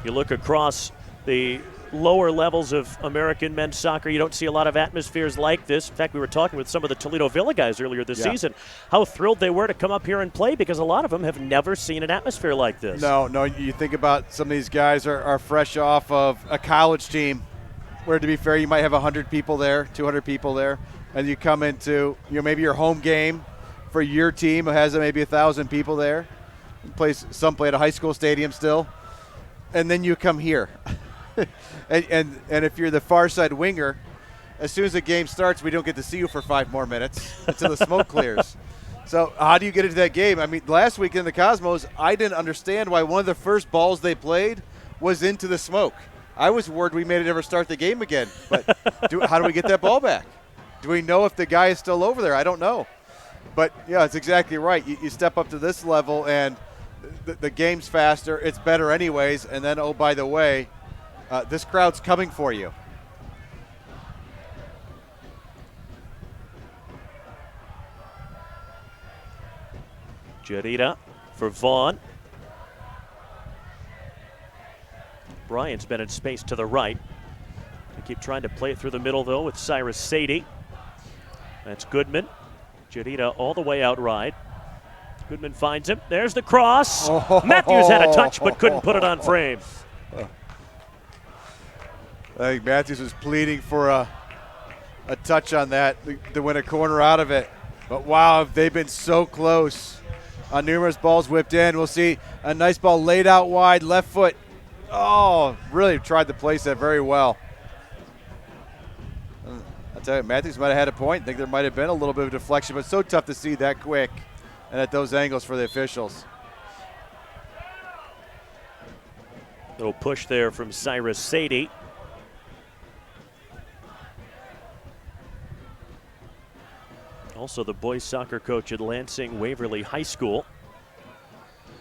You look across the lower levels of American men's soccer, you don't see a lot of atmospheres like this. In fact, we were talking with some of the Toledo Villa guys earlier this season, how thrilled they were to come up here and play because a lot of them have never seen an atmosphere like this. No, you think about some of these guys are fresh off of a college team where, to be fair, you might have 100 people there, 200 people there, and you come into maybe your home game for your team has maybe 1,000 people there. Some play at a high school stadium still, and then you come here. and if you're the far side winger, as soon as the game starts, we don't get to see you for 5 more minutes until the smoke clears. So how do you get into that game? I mean, last week in the Cosmos, I didn't understand why one of the first balls they played was into the smoke. I was worried we may never start the game again. But how do we get that ball back? Do we know if the guy is still over there? I don't know. But, yeah, it's exactly right. You step up to this level, and the game's faster. It's better anyways. And then, oh, by the way, this crowd's coming for you. Jarita for Vaughn. Bryant's been in space to the right. They keep trying to play it through the middle, though, with Cyrus Sadie. That's Goodman. Jarita all the way out right. Goodman finds him. There's the cross. Matthews had a touch but couldn't put it on frame. I think Matthews was pleading for a touch on that to win a corner out of it. But, wow, they've been so close on numerous balls whipped in. We'll see a nice ball laid out wide, left foot. Oh, really tried to place that very well. I'll tell you, Matthews might have had a point. I think there might have been a little bit of deflection, but so tough to see that quick and at those angles for the officials. Little push there from Cyrus Sadie. Also the boys soccer coach at Lansing Waverly High School.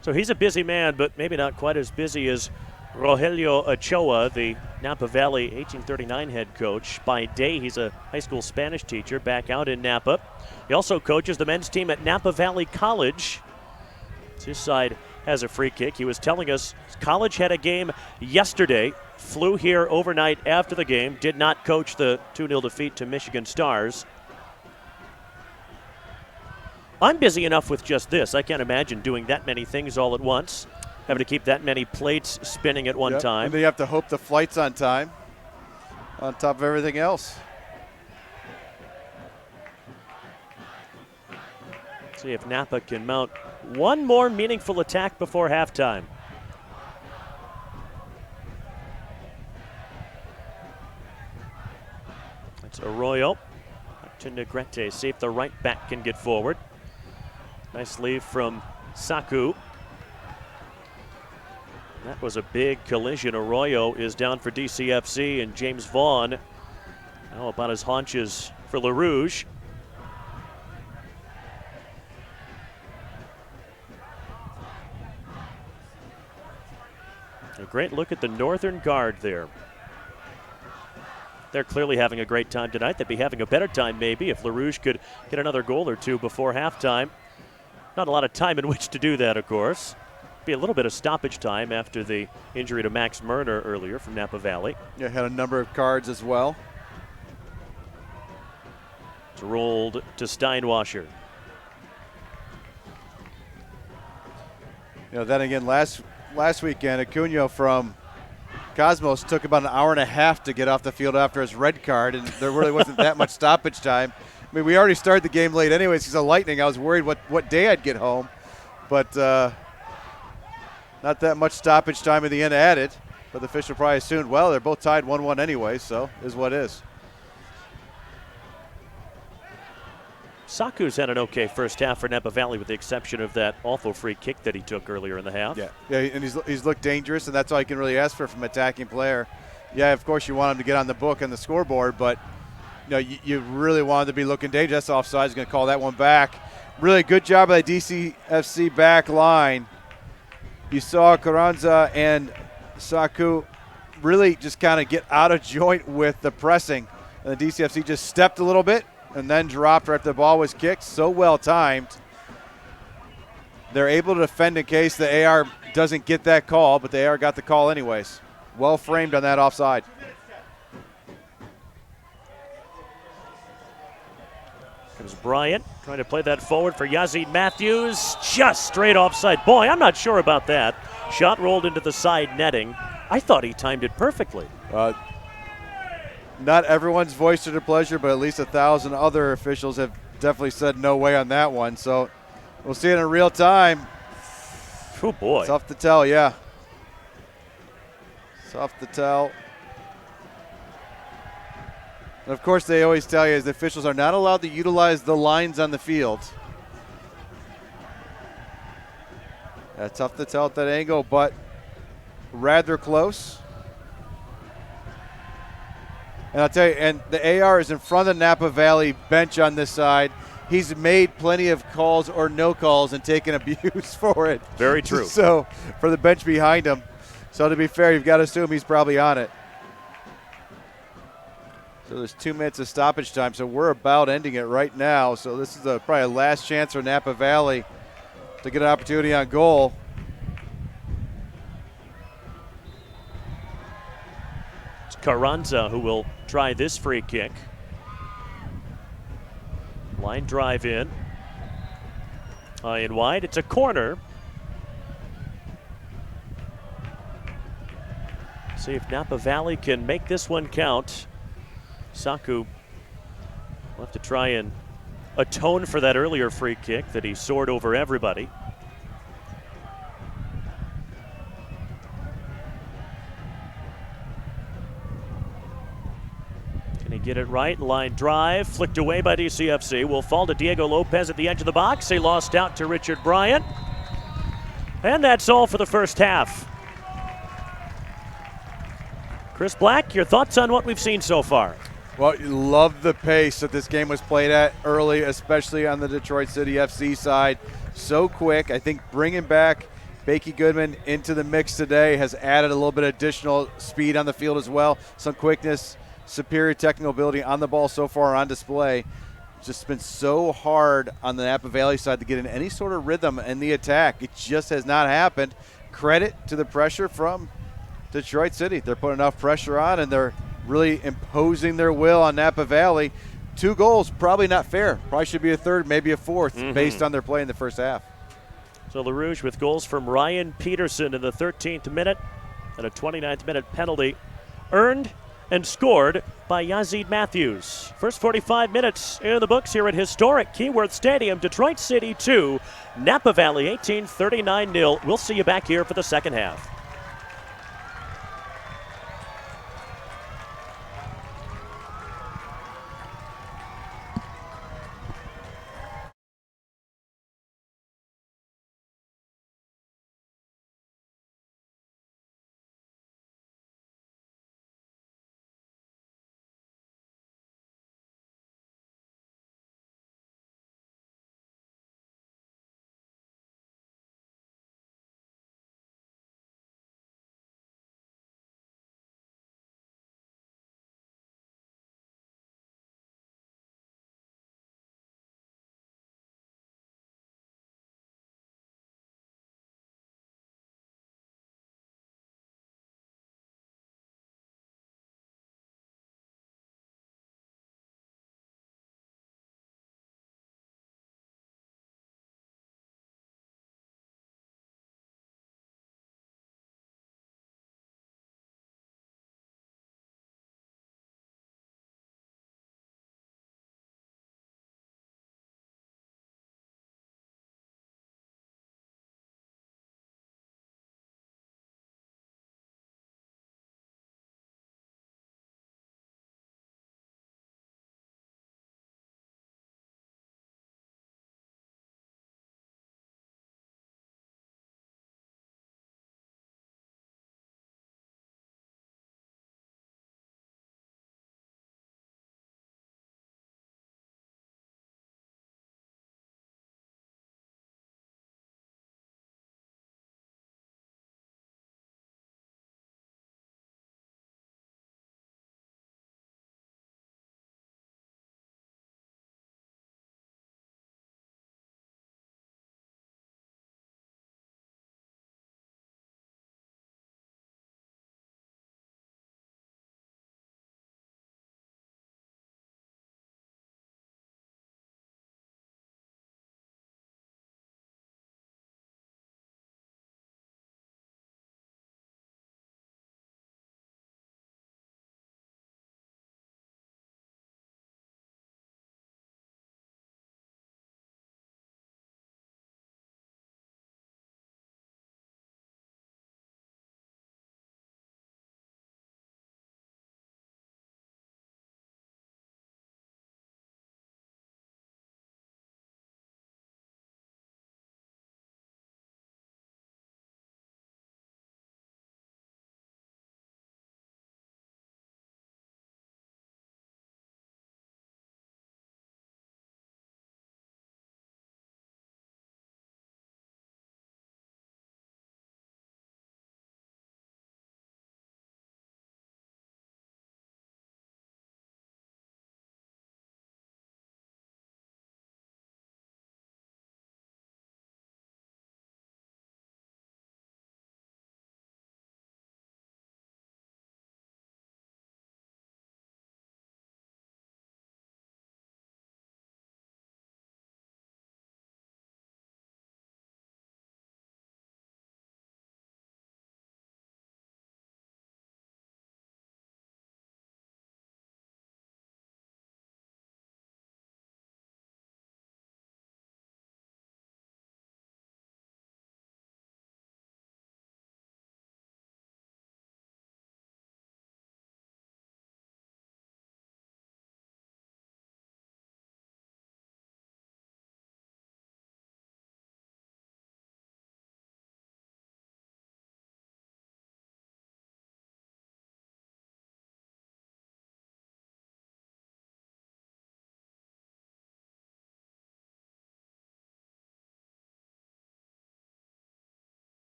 So he's a busy man, but maybe not quite as busy as Rogelio Ochoa, the Napa Valley 1839 head coach. By day, he's a high school Spanish teacher back out in Napa. He also coaches the men's team at Napa Valley College. His side has a free kick. He was telling us college had a game yesterday, flew here overnight after the game, did not coach the 2-0 defeat to Michigan Stars. I'm busy enough with just this. I can't imagine doing that many things all at once, having to keep that many plates spinning at one time. And then you have to hope the flight's on time on top of everything else. See if Napa can mount one more meaningful attack before halftime. That's Arroyo. Up to Negrete. See if the right back can get forward. Nice leave from Saku. That was a big collision. Arroyo is down for DCFC, and James Vaughn now about his haunches for LaRouge. A great look at the Northern Guard there. They're clearly having a great time tonight. They'd be having a better time maybe if LaRouge could get another goal or two before halftime. Not a lot of time in which to do that, of course. Be a little bit of stoppage time after the injury to Max Murner earlier from Napa Valley. Yeah, had a number of cards as well. It's rolled to Steinwasser. Then again, last weekend, Acuna from Cosmos took about an hour and a half to get off the field after his red card, and there really wasn't that much stoppage time. I mean, we already started the game late anyways because of lightning. I was worried what day I'd get home, but not that much stoppage time in the end added. But the official probably assumed, well, they're both tied 1-1 anyway, so is what is. Saku's had an okay first half for Napa Valley with the exception of that awful free kick that he took earlier in the half. Yeah, and he's looked dangerous, and that's all you can really ask for from an attacking player. Yeah, of course you want him to get on the book and the scoreboard, but you really wanted to be looking dangerous. That's offside. He's going to call that one back. Really good job by the DCFC back line. You saw Carranza and Saku really just kind of get out of joint with the pressing. And the DCFC just stepped a little bit and then dropped right after the ball was kicked. So well timed. They're able to defend in case the AR doesn't get that call, but the AR got the call anyways. Well framed on that offside. There's Bryant trying to play that forward for Yazid Matthews. Just straight offside. Boy, I'm not sure about that. Shot rolled into the side netting. I thought he timed it perfectly. Not everyone's voiced their pleasure, but at least 1,000 other officials have definitely said no way on that one. So we'll see it in real time. Oh, boy. Tough to tell, yeah. Tough to tell. And of course, they always tell you is the officials are not allowed to utilize the lines on the field. Tough to tell at that angle, but rather close. And I'll tell you, and the AR is in front of the Napa Valley bench on this side. He's made plenty of calls or no calls and taken abuse for it. Very true. So for the bench behind him. So to be fair, you've got to assume he's probably on it. So there's 2 minutes of stoppage time. So we're about ending it right now. So this is probably a last chance for Napa Valley to get an opportunity on goal. It's Carranza who will try this free kick. Line drive in. High and wide. It's a corner. See if Napa Valley can make this one count. Saku will have to try and atone for that earlier free kick that he soared over everybody. Can he get it right? Line drive, flicked away by DCFC. Will fall to Diego Lopez at the edge of the box. He lost out to Richard Bryant. And that's all for the first half. Chris Black, your thoughts on what we've seen so far? Well, you love the pace that this game was played at early, especially on the Detroit City FC side. So quick. I think bringing back Bakey Goodman into the mix today has added a little bit of additional speed on the field as well. Some quickness, superior technical ability on the ball so far on display. It's just been so hard on the Napa Valley side to get in any sort of rhythm in the attack. It just has not happened. Credit to the pressure from Detroit City. They're putting enough pressure on, and they're really imposing their will on Napa Valley. 2 goals, probably not fair. Probably should be a third, maybe a fourth, based on their play in the first half. So Le Rouge with goals from Ryan Peterson in the 13th minute and a 29th minute penalty earned and scored by Yazid Matthews. First 45 minutes in the books here at historic Keyworth Stadium. Detroit City 2, Napa Valley 18, 39-0. We'll see you back here for the second half.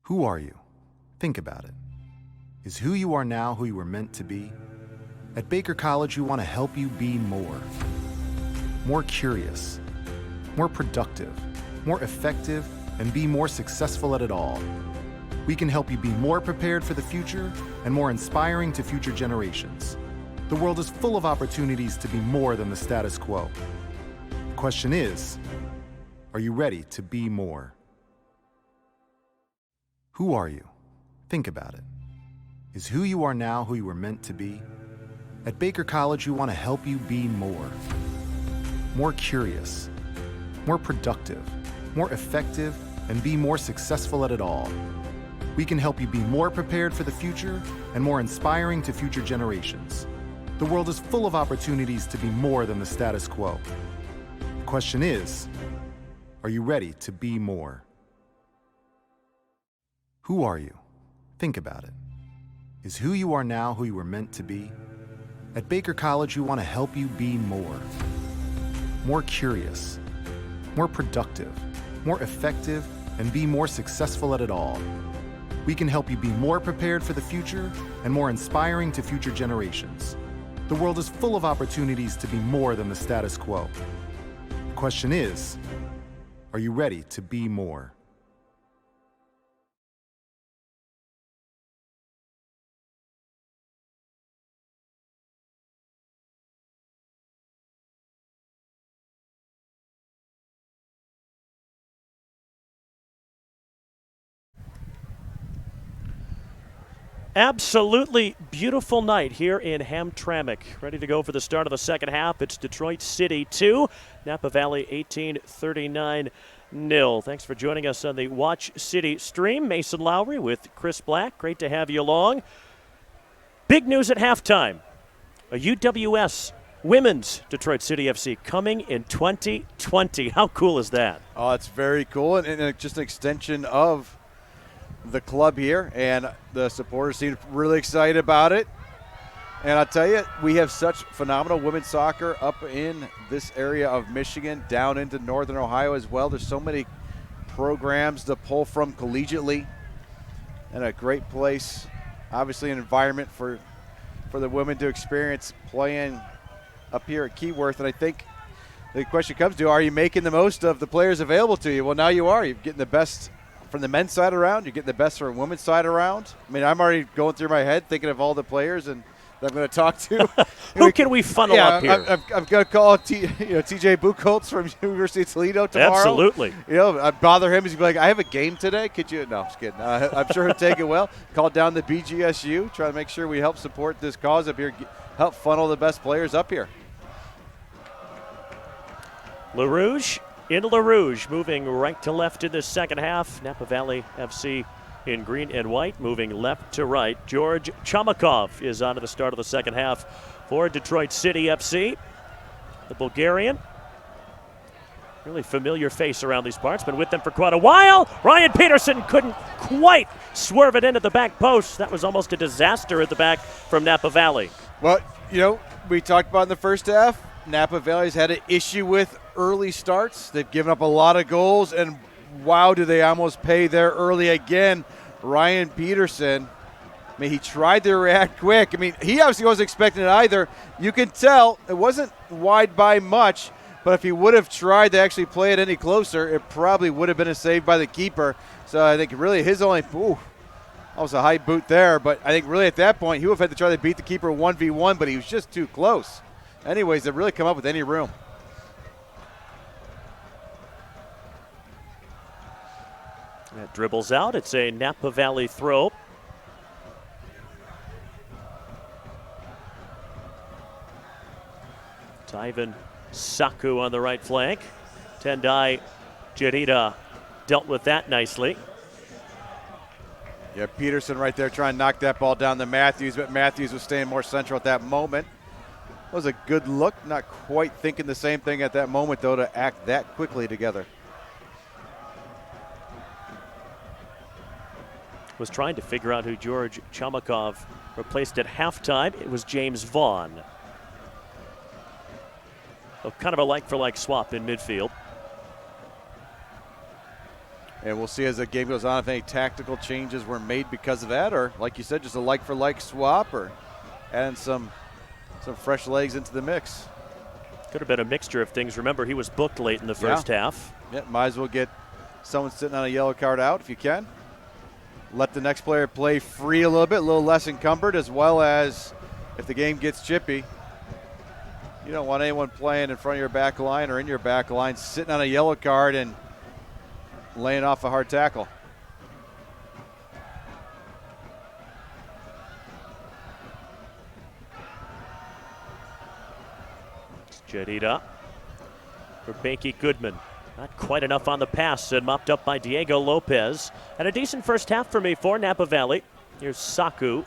Who are you? Think about it. Is who you are now who you were meant to be? At Baker College, we want to help you be more. More curious, more productive, more effective, and be more successful at it all. We can help you be more prepared for the future and more inspiring to future generations. The world is full of opportunities to be more than the status quo. The question is, are you ready to be more? Who are you? Think about it. Is who you are now who you were meant to be? At Baker College, we want to help you be more. More curious, more productive, more effective, and be more successful at it all. We can help you be more prepared for the future and more inspiring to future generations. The world is full of opportunities to be more than the status quo. The question is, are you ready to be more? Who are you? Think about it. Is who you are now who you were meant to be? At Baker College, we want to help you be more. More curious, more productive, more effective, and be more successful at it all. We can help you be more prepared for the future and more inspiring to future generations. The world is full of opportunities to be more than the status quo. The question is, are you ready to be more? Absolutely beautiful night here in Hamtramck. Ready to go for the start of the second half. It's Detroit City 2, Napa Valley 18-39-0. Thanks for joining us on the Watch City stream. Mason Lowry with Chris Black. Great to have you along. Big news at halftime. A UWS Women's Detroit City FC coming in 2020. How cool is that? Oh, it's very cool, and just an extension of the club here, and the supporters seem really excited about it. And I'll tell you, we have such phenomenal women's soccer up in this area of Michigan, down into northern Ohio as well. There's so many programs to pull from collegiately, and a great place, obviously an environment for the women to experience playing up here at Keyworth. And I think the question comes to, are you making the most of the players available to you? Well, now you are. You're getting the best from the men's side around. You're getting the best from the women's side around. I mean, I'm already going through my head thinking of all the players and that I'm going to talk to. Who can we funnel up here? I'm going to call TJ Buchholz from University of Toledo tomorrow. Absolutely. I'd bother him. He's be like, I have a game today. Could you? No, I'm just kidding. I'm sure he'll take it well. Call down the BGSU, try to make sure we help support this cause up here, help funnel the best players up here. LaRouge into LaRouge, moving right to left in the second half. Napa Valley FC in green and white, moving left to right. George Chomakov is on to the start of the second half for Detroit City FC. The Bulgarian, really familiar face around these parts, been with them for quite a while. Ryan Peterson couldn't quite swerve it into the back post. That was almost a disaster at the back from Napa Valley. Well, we talked about in the first half, Napa Valley's had an issue with early starts. They've given up a lot of goals, and wow, do they almost pay there early again. Ryan Peterson, I mean, he tried to react quick. I mean, he obviously wasn't expecting it either. You can tell it wasn't wide by much, but if he would have tried to actually play it any closer, it probably would have been a save by the keeper. So I think really his only, that was a high boot there, but I think really at that point he would have had to try to beat the keeper 1v1, but he was just too close. Anyways, they really come up with any room. That dribbles out. It's a Napa Valley throw. Tyven Saku on the right flank. Tendai Jarita dealt with that nicely. Yeah, Peterson right there trying to knock that ball down to Matthews, but Matthews was staying more central at that moment. Was a good look, not quite thinking the same thing at that moment, though, to act that quickly together. Was trying to figure out who George Chomakov replaced at halftime. It was James Vaughn. So kind of a like-for-like swap in midfield. And we'll see as the game goes on if any tactical changes were made because of that, or like you said, just a like-for-like swap, or adding some fresh legs into the mix. Could have been a mixture of things. Remember, he was booked late in the first half. Yeah, might as well get someone sitting on a yellow card out if you can. Let the next player play free a little bit, a little less encumbered, as well as if the game gets chippy, you don't want anyone playing in front of your back line or in your back line sitting on a yellow card and laying off a hard tackle. Jadida for Banky Goodman. Not quite enough on the pass, and mopped up by Diego Lopez. And a decent first half for me for Napa Valley. Here's Saku.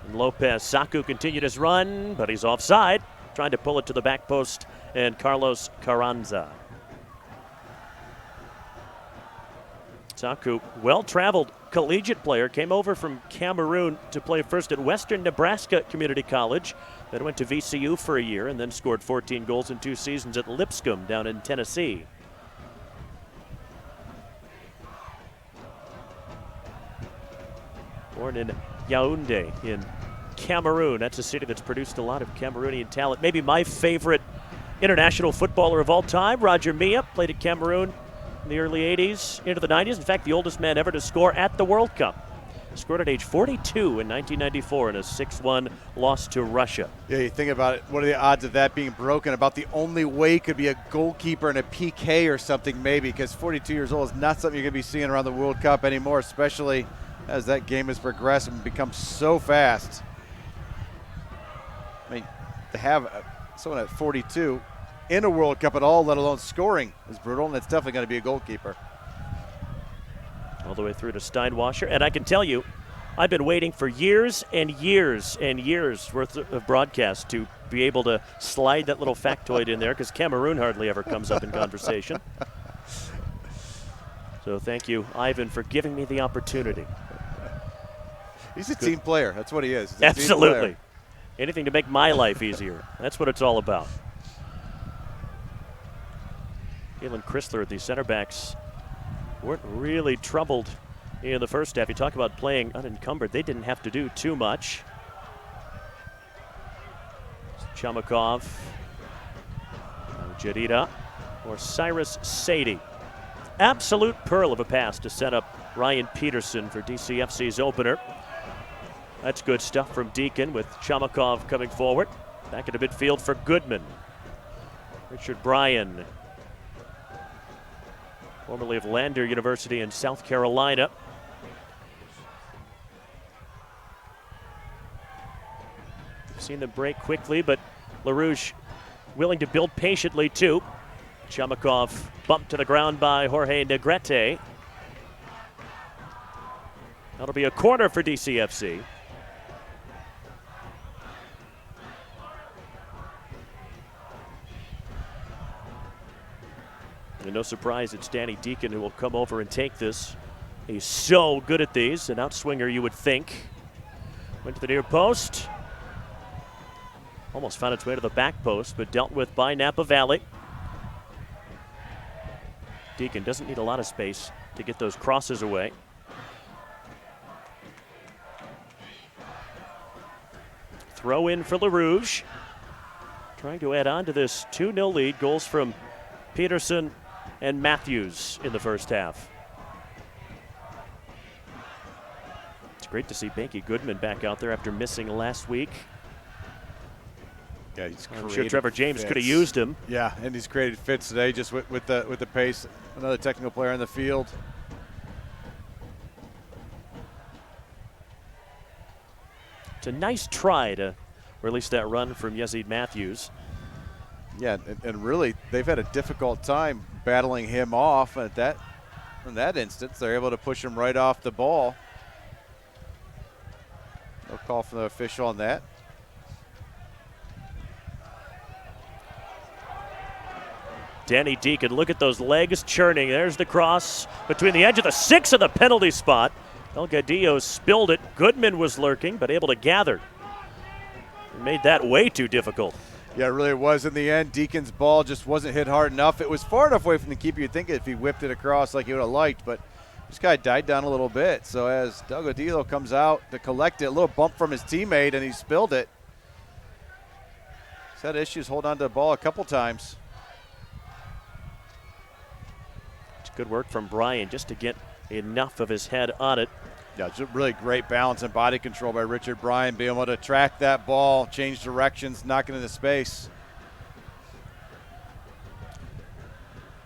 And Lopez. Saku continued his run, but he's offside. Trying to pull it to the back post, and Carlos Carranza. Saku, well-traveled collegiate player, came over from Cameroon to play first at Western Nebraska Community College, then went to VCU for a year, and then scored 14 goals in 2 seasons at Lipscomb down in Tennessee. Born in Yaoundé in Cameroon. That's a city that's produced a lot of Cameroonian talent. Maybe my favorite international footballer of all time, Roger Milla, played at Cameroon in the early 80s into the 90s. In fact, the oldest man ever to score at the World Cup. Scored at age 42 in 1994 in a 6-1 loss to Russia. Yeah, you think about it, what are the odds of that being broken? About the only way could be a goalkeeper in a PK or something maybe, because 42 years old is not something you're going to be seeing around the World Cup anymore, especially as that game has progressed and become so fast. I mean, to have someone at 42 in a World Cup at all, let alone scoring, is brutal, and it's definitely going to be a goalkeeper. All the way through to Steinwasser. And I can tell you, I've been waiting for years and years and years worth of broadcast to be able to slide that little factoid in there, because Cameroon hardly ever comes up in conversation. So thank you, Ivan, for giving me the opportunity. He's a team player. That's what he is. He's a Absolutely. Anything to make my life easier. That's what it's all about. Galen Chrysler, the center backs, weren't really troubled in the first half. You talk about playing unencumbered. They didn't have to do too much. Chamakov, Jadida, or Cyrus Sadie. Absolute pearl of a pass to set up Ryan Peterson for DCFC's opener. That's good stuff from Deacon with Chamakov coming forward. Back into midfield for Goodman. Richard Bryan, formerly of Lander University in South Carolina. We've seen them break quickly, but LaRouche willing to build patiently too. Chamakov bumped to the ground by Jorge Negrete. That'll be a corner for DCFC. And no surprise, it's Danny Deacon who will come over and take this. He's so good at these, an outswinger you would think. Went to the near post. Almost found its way to the back post, but dealt with by Napa Valley. Deacon doesn't need a lot of space to get those crosses away. Throw in for LaRouche. Trying to add on to this 2-0 lead. Goals from Peterson and Matthews in the first half. It's great to see Banky Goodman back out there after missing last week. Yeah, he's I'm sure Trevor James could have used him. Yeah, and he's created fits today just with the pace. Another technical player in the field. It's a nice try to release that run from Yazid Matthews. Yeah, and really, they've had a difficult time battling him off. In that instance, they're able to push him right off the ball. No call from the official on that. Danny Deacon, look at those legs churning. There's the cross between the edge of the 6 and the penalty spot. Delgadillo spilled it. Goodman was lurking, but able to gather. Made that way too difficult. Yeah, it really was in the end. Deacon's ball just wasn't hit hard enough. It was far enough away from the keeper you'd think if he whipped it across like he would have liked, but this guy died down a little bit. So as Delgadillo comes out to collect it, a little bump from his teammate, and he spilled it. He's had issues holding on to the ball a couple times. It's good work from Brian just to get enough of his head on it. Yeah, just really great balance and body control by Richard Bryan, being able to track that ball, change directions, knock it into space.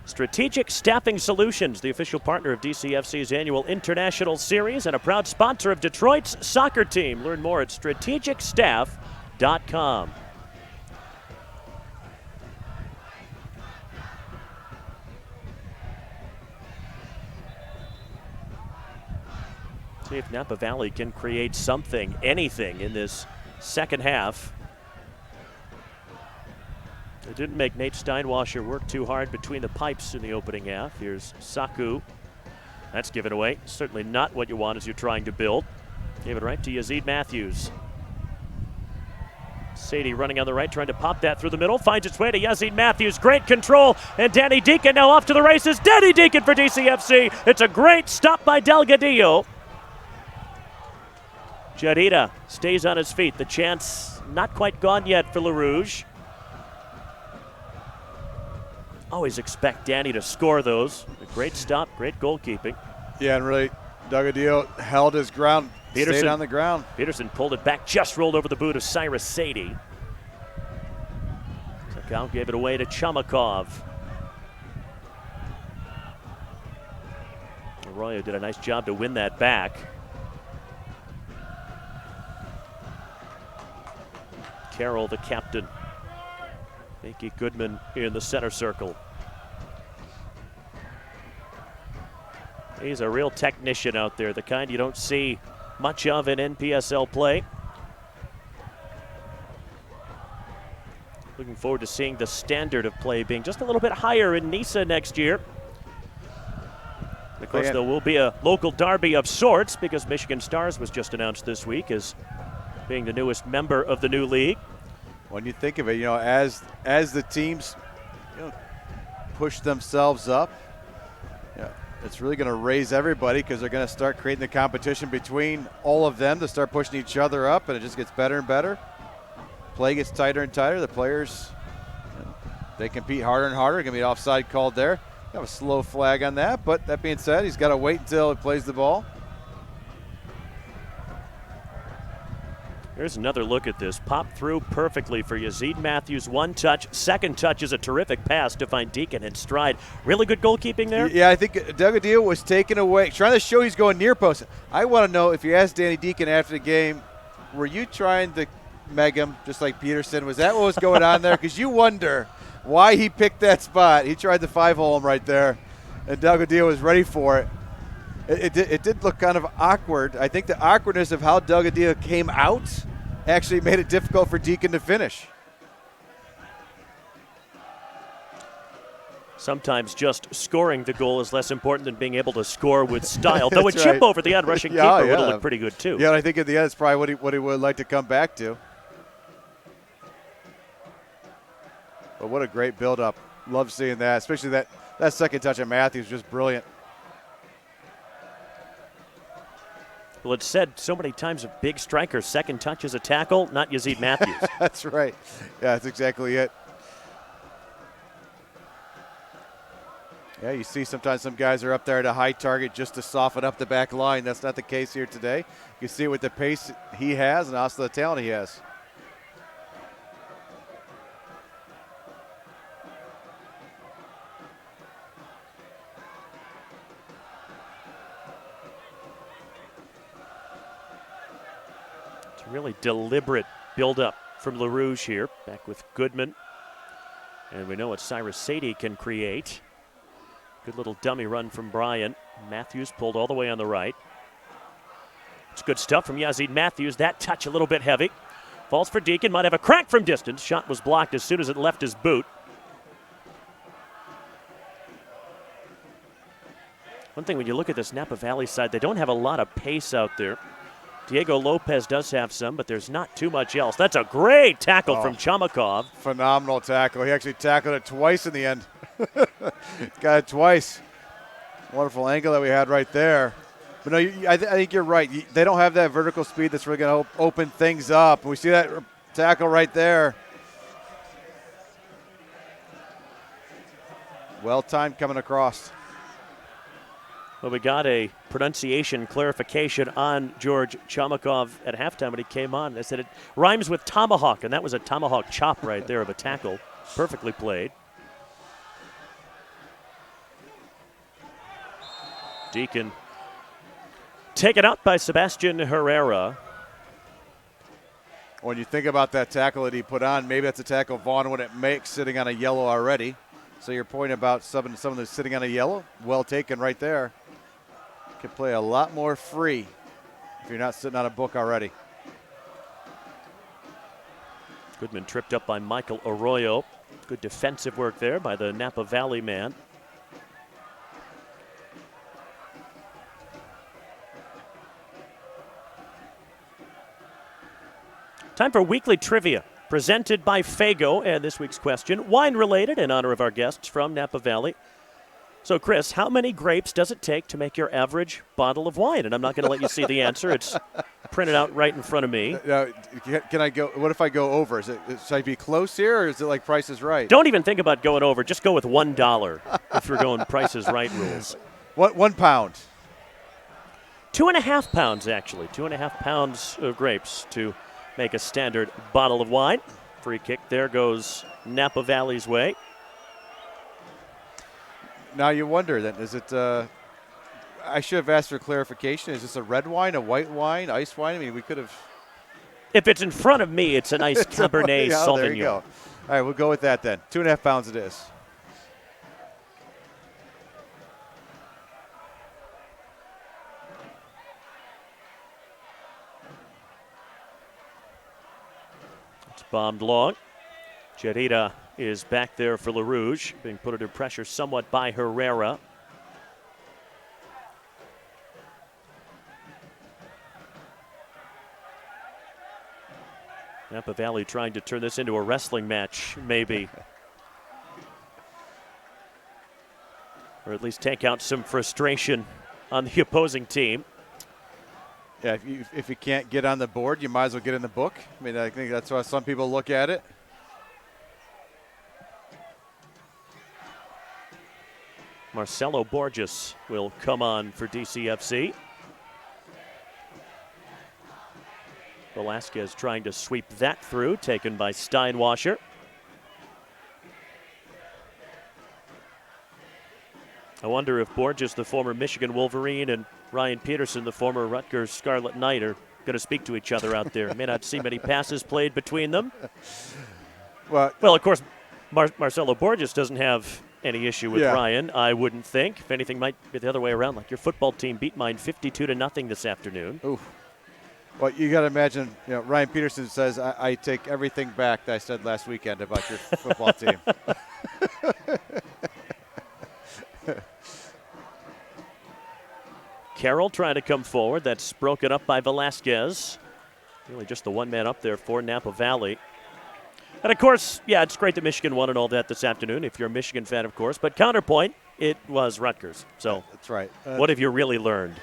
Strategic Staffing Solutions, the official partner of DCFC's annual International Series and a proud sponsor of Detroit's soccer team. Learn more at strategicstaff.com. See if Napa Valley can create something, anything in this second half. It didn't make Nate Steinwasser work too hard between the pipes in the opening half. Here's Saku. That's given away. Certainly not what you want as you're trying to build. Gave it right to Yazid Matthews. Sadie running on the right, trying to pop that through the middle. Finds its way to Yazid Matthews. Great control. And Danny Deacon now off to the races. Danny Deacon for DCFC. It's a great stop by Delgadillo. Jarita stays on his feet. The chance not quite gone yet for LaRouge. Always expect Danny to score those. A great stop, great goalkeeping. Yeah, and really, Delgadillo held his ground, Peterson, stayed on the ground. Peterson pulled it back, just rolled over the boot of Cyrus Sadie. Sakau gave it away to Chamakov. Arroyo did a nice job to win that back. Carroll, the captain. Mickey Goodman in the center circle. He's a real technician out there, the kind you don't see much of in NPSL play. Looking forward to seeing the standard of play being just a little bit higher in NISA next year. Of course, there will be a local derby of sorts because Michigan Stars was just announced this week as being the newest member of the new league. When you think of it, as the teams push themselves up, it's really going to raise everybody because they're going to start creating the competition between all of them to start pushing each other up, and it just gets better and better. Play gets tighter and tighter. The players, they compete harder and harder. Going to be an offside called there. Have a slow flag on that, but that being said, he's got to wait until he plays the ball. Here's another look at this. Popped through perfectly for Yazid Matthews. One touch. Second touch is a terrific pass to find Deacon in stride. Really good goalkeeping there? Yeah, I think Delgadillo was taken away, trying to show he's going near post. I want to know, if you asked Danny Deacon after the game, were you trying to meg him just like Peterson? Was that what was going on there? Because you wonder why he picked that spot. He tried the 5-hole him right there, and Delgadillo was ready for it. It did look kind of awkward. I think the awkwardness of how Delgadillo came out actually made it difficult for Deacon to finish. Sometimes just scoring the goal is less important than being able to score with style. Though a chip right. over the unrushing keeper would have looked pretty good too. Yeah, I think at the end it's probably what he would like to come back to. But what a great build-up. Love seeing that, especially that second touch of Matthews, just brilliant. Well, it's said so many times of big strikers, second touch is a tackle, not Yazid Matthews. That's right. Yeah, that's exactly it. Yeah, you see sometimes some guys are up there at a high target just to soften up the back line. That's not the case here today. You see it with the pace he has and also the talent he has. Really deliberate build-up from LaRouge here. Back with Goodman. And we know what Cyrus Sadie can create. Good little dummy run from Brian. Matthews pulled all the way on the right. It's good stuff from Yazid Matthews. That touch a little bit heavy. Falls for Deacon. Might have a crack from distance. Shot was blocked as soon as it left his boot. One thing when you look at this Napa Valley side, they don't have a lot of pace out there. Diego Lopez does have some, but there's not too much else. That's a great tackle from Chamakov. Phenomenal tackle. He actually tackled it twice in the end. Got it twice. Wonderful angle that we had right there. But no, I think you're right. They don't have that vertical speed that's really going to open things up. We see that tackle right there. Well timed coming across. Well, we got a pronunciation clarification on George Chamakov at halftime when he came on. They said it rhymes with tomahawk, and that was a tomahawk chop right there of a tackle. Perfectly played. Deacon taken out by Sebastian Herrera. When you think about that tackle that he put on, maybe that's a tackle Vaughn wouldn't make sitting on a yellow already. So your point about someone that's sitting on a yellow, well taken right there. Could play a lot more free if you're not sitting on a book already. Goodman tripped up by Michael Arroyo. Good defensive work there by the Napa Valley man. Time for weekly trivia, presented by Fago. And this week's question, wine-related in honor of our guests from Napa Valley. So, Chris, how many grapes does it take to make your average bottle of wine? And I'm not going to let you see the answer. It's printed out right in front of me. Can I go? What if I go over? Should I be close here, or is it like Price is Right? Don't even think about going over. Just go with $1 if you're going Price is Right rules. What, 1 pound? 2.5 pounds, actually. 2.5 pounds of grapes to make a standard bottle of wine. Free kick there goes Napa Valley's way. Now you wonder then, is it, I should have asked for clarification. Is this a red wine, a white wine, ice wine? I mean, we could have. If it's in front of me, it's a nice Cabernet Sauvignon. There you go. All right, we'll go with that then. 2.5 pounds it is. It's bombed long. Jarita is back there for LaRouge, being put under pressure somewhat by Herrera. Napa Valley trying to turn this into a wrestling match, maybe. Or at least take out some frustration on the opposing team. Yeah, if you can't get on the board, you might as well get in the book. I mean, I think that's how some people look at it. Marcelo Borges will come on for DCFC. Velasquez trying to sweep that through, taken by Steinwasser. I wonder if Borges, the former Michigan Wolverine, and Ryan Peterson, the former Rutgers Scarlet Knight, are going to speak to each other out there. May not see many passes played between them. Well, of course, Marcelo Borges doesn't have any issue with Ryan, I wouldn't think. If anything, might be the other way around. Like your football team beat mine 52-0 this afternoon. Ooh. Well, you got to imagine, Ryan Peterson says, I take everything back that I said last weekend about your football team. Carroll trying to come forward. That's broken up by Velasquez. Really just the one man up there for Napa Valley. And, of course, it's great that Michigan won and all that this afternoon, if you're a Michigan fan, of course. But counterpoint, it was Rutgers. So that's right. What have you really learned?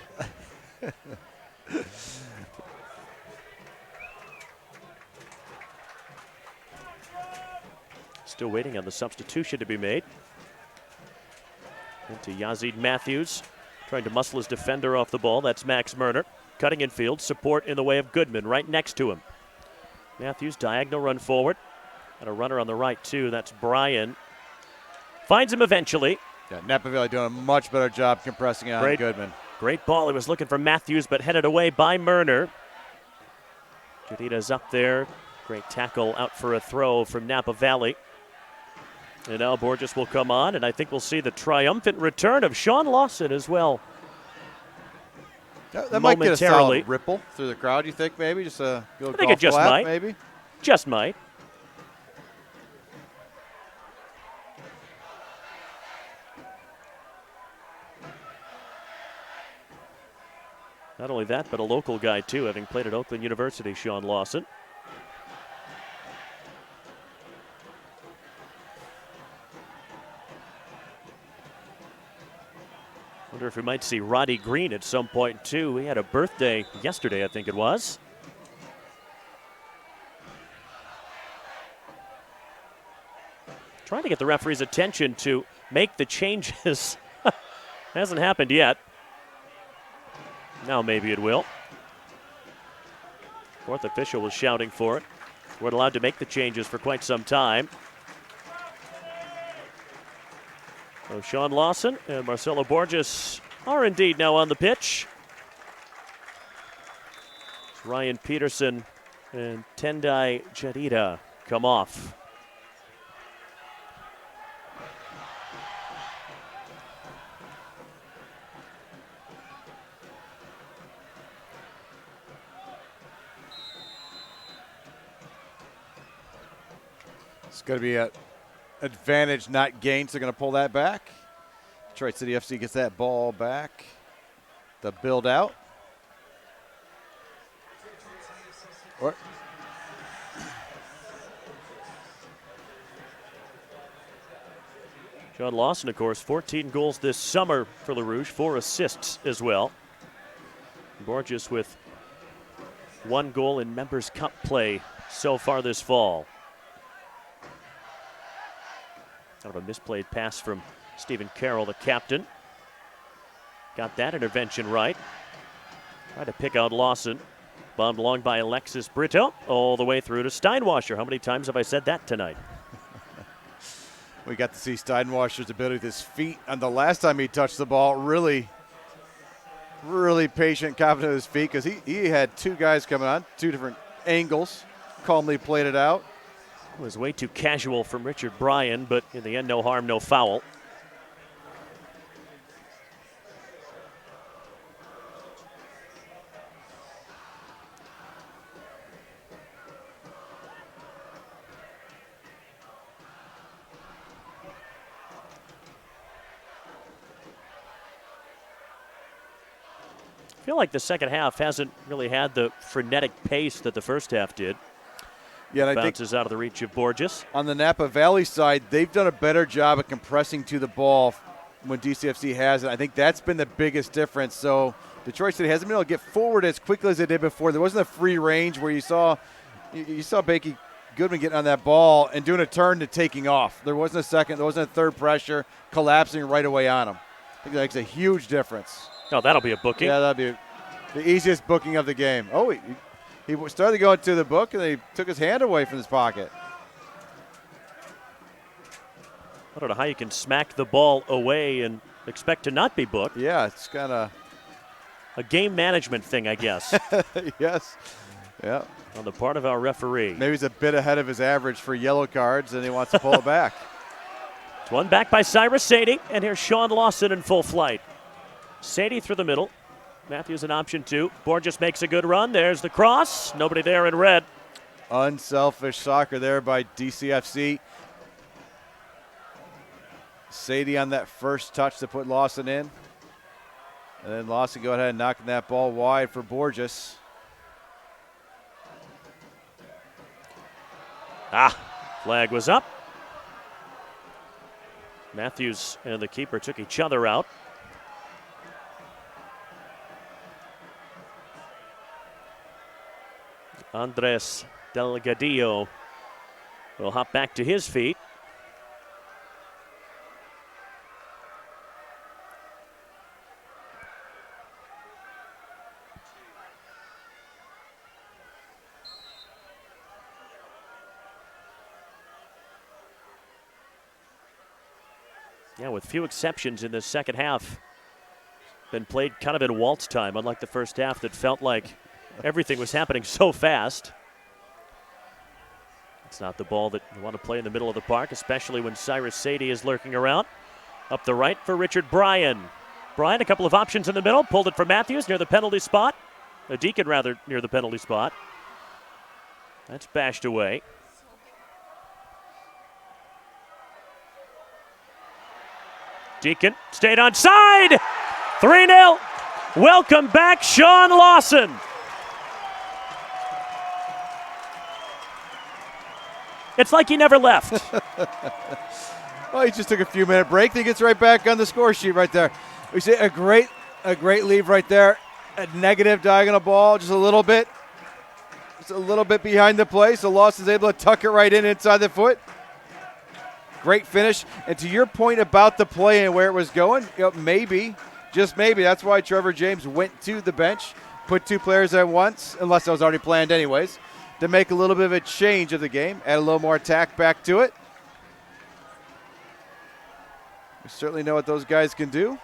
Still waiting on the substitution to be made. Into Yazid Matthews, trying to muscle his defender off the ball. That's Max Murner. Cutting in field, support in the way of Goodman right next to him. Matthews, diagonal run forward. And a runner on the right, too. That's Bryan. Finds him eventually. Yeah, Napa Valley doing a much better job compressing on Goodman. Great ball. He was looking for Matthews, but headed away by Murner. Jadita's up there. Great tackle out for a throw from Napa Valley. And now Borges will come on, and I think we'll see the triumphant return of Sean Lawson as well. That might get a solid ripple through the crowd, you think, maybe? Just a I think it just might. Maybe? Just might. Not only that, but a local guy too, having played at Oakland University, Sean Lawson. Wonder if we might see Roddy Green at some point too. He had a birthday yesterday, I think it was. Trying to get the referee's attention to make the changes. Hasn't happened yet. Now maybe it will. Fourth official was shouting for it. Weren't allowed to make the changes for quite some time. So Sean Lawson and Marcelo Borges are indeed now on the pitch. Ryan Peterson and Tendai Jadida come off. It's going to be an advantage, not gain, so they're going to pull that back. Detroit City FC gets that ball back. The build out. What? Sean Lawson, of course, 14 goals this summer for Le Rouge, 4 assists as well. Borges with 1 goal in Members' Cup play so far this fall. Kind of a misplayed pass from Stephen Carroll, the captain. Got that intervention right. Tried to pick out Lawson. Bombed along by Alexis Brito, all the way through to Steinwasser. How many times have I said that tonight? We got to see Steinwasser's ability with his feet. And the last time he touched the ball, really patient, confident with his feet, because he had 2 guys coming on, 2 different angles, calmly played it out. It was way too casual from Richard Bryan, but in the end, no harm, no foul. I feel like the second half hasn't really had the frenetic pace that the first half did. Yeah, and I bounces think out of the reach of Borges. On the Napa Valley side, they've done a better job of compressing to the ball when DCFC has it. I think that's been the biggest difference. So Detroit City hasn't been able to get forward as quickly as they did before. There wasn't a free range where you saw Bakey Goodman getting on that ball and doing a turn to taking off. There wasn't a second. There wasn't a third pressure, collapsing right away on him. I think that makes a huge difference. Oh, that'll be a booking. Yeah, that'll be the easiest booking of the game. Oh, he started going to the book, and he took his hand away from his pocket. I don't know how you can smack the ball away and expect to not be booked. Yeah, it's kind of a game management thing, I guess. Yes. Yeah. On the part of our referee. Maybe he's a bit ahead of his average for yellow cards, and he wants to pull it back. It's one back by Cyrus Sadie, and here's Sean Lawson in full flight. Sadie through the middle. Matthews an option 2. Borges makes a good run. There's the cross. Nobody there in red. Unselfish soccer there by DCFC. Sadie on that first touch to put Lawson in. And then Lawson go ahead and knocking that ball wide for Borges. Flag was up. Matthews and the keeper took each other out. Andres Delgadillo will hop back to his feet. Yeah, with few exceptions in the second half. Been played kind of in waltz time, unlike the first half that felt like everything was happening so fast. It's not the ball that you want to play in the middle of the park, especially when Cyrus Sadie is lurking around. Up the right for Richard Bryan. Bryan, a couple of options in the middle. Pulled it for Matthews near the penalty spot. A Deacon, rather, near the penalty spot. That's bashed away. Deacon stayed onside. 3-0. Welcome back, Sean Lawson. It's like he never left. Well, he just took a few-minute break. Then he gets right back on the score sheet right there. We see a great leave right there. A negative diagonal ball, just a little bit behind the play. So Lawson's able to tuck it right in inside the foot. Great finish. And to your point about the play and where it was going, maybe, just maybe, that's why Trevor James went to the bench, put 2 players at once, unless that was already planned anyways, to make a little bit of a change of the game, add a little more attack back to it. We certainly know what those guys can do.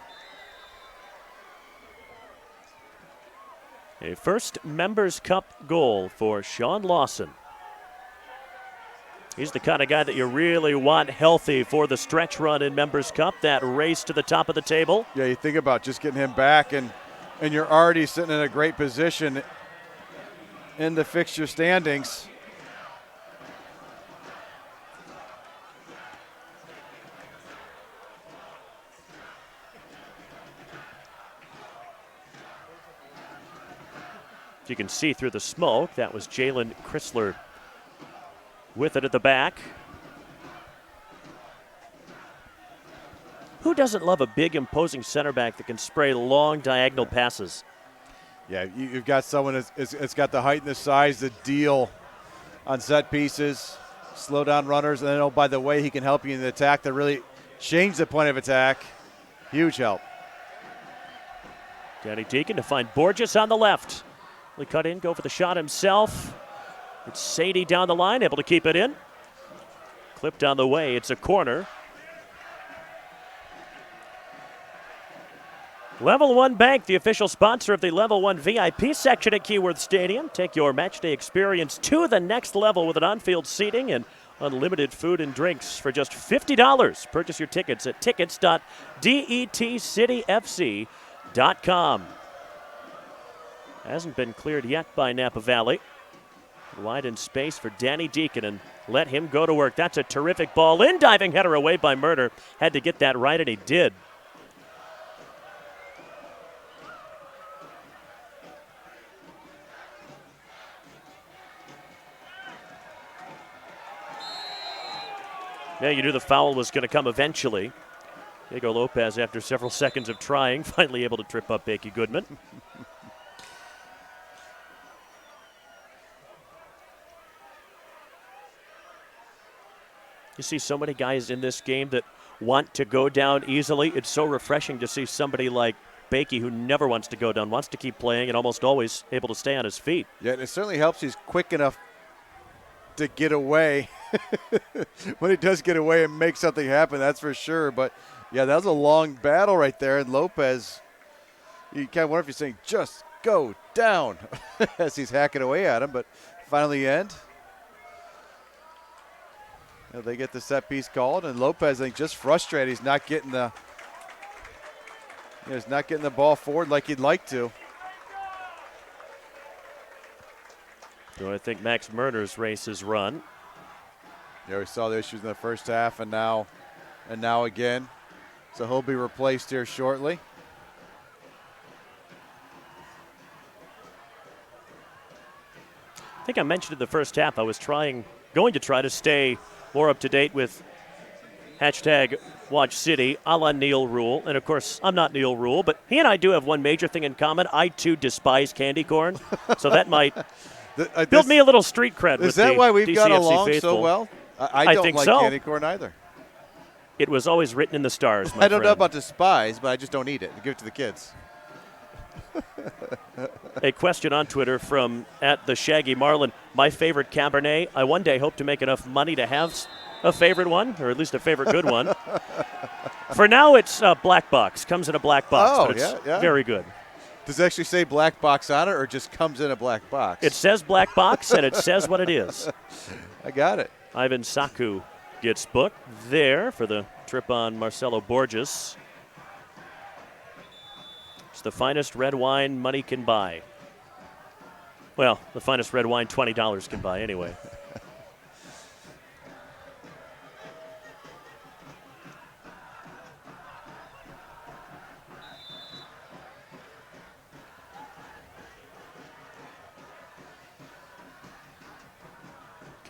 A first Members Cup goal for Sean Lawson. He's the kind of guy that you really want healthy for the stretch run in Members Cup, that race to the top of the table. Yeah, you think about just getting him back, and you're already sitting in a great position in the fixture standings. You can see through the smoke, that was Jalen Chrysler with it at the back. Who doesn't love a big, imposing center back that can spray long diagonal passes? Yeah, you've got someone that's got the height and the size to deal on set pieces, slow down runners, and then, oh, by the way, he can help you in the attack to really change the point of attack. Huge help. Danny Deacon to find Borges on the left. He cut in, go for the shot himself. It's Sadie down the line, able to keep it in. Clipped on the way, it's a corner. Level 1 Bank, the official sponsor of the Level 1 VIP section at Keyworth Stadium. Take your matchday experience to the next level with an on-field seating and unlimited food and drinks for just $50. Purchase your tickets at tickets.detcityfc.com. Hasn't been cleared yet by Napa Valley. Wide in space for Danny Deacon, and let him go to work. That's a terrific ball in. Diving header away by Murder. Had to get that right, and he did. Yeah, you knew the foul was going to come eventually. Diego Lopez, after several seconds of trying, finally able to trip up Bakey Goodman. You see so many guys in this game that want to go down easily. It's so refreshing to see somebody like Bakey, who never wants to go down, wants to keep playing, and almost always able to stay on his feet. Yeah, and it certainly helps he's quick enough to get away. When he does get away and make something happen, that's for sure. But, yeah, that was a long battle right there. And Lopez, you kind of wonder if he's saying, just go down, as he's hacking away at him. But finally end. They get the set piece called, and Lopez, I think, just frustrated. He's not getting the ball forward like he'd like to. So I think Max Murner's race is run. Yeah, we saw the issues in the first half, and now again. So he'll be replaced here shortly. I think I mentioned in the first half I was going to try to stay more up to date with hashtag Watch City a la Neil Rule. And of course, I'm not Neil Rule, but he and I do have one major thing in common. I too despise candy corn. So that might build me a little street cred with the DCFC faithful. Is that why we've got along so well? I don't think like so. candy corn either. It was always written in the stars, my I don't know friend. about despise, but I just don't eat it. I give it to the kids. A question on Twitter from @TheShaggyMarlin. My favorite Cabernet. I one day hope to make enough money to have a favorite one, or at least a favorite good one. For now, it's a black box. Comes in a black box, but it's very good. Does it actually say black box on it, or just comes in a black box? It says black box, and it says what it is. I got it. Ivan Saku gets booked there for the trip on Marcelo Borges. It's the finest red wine money can buy. Well, the finest red wine $20 can buy anyway.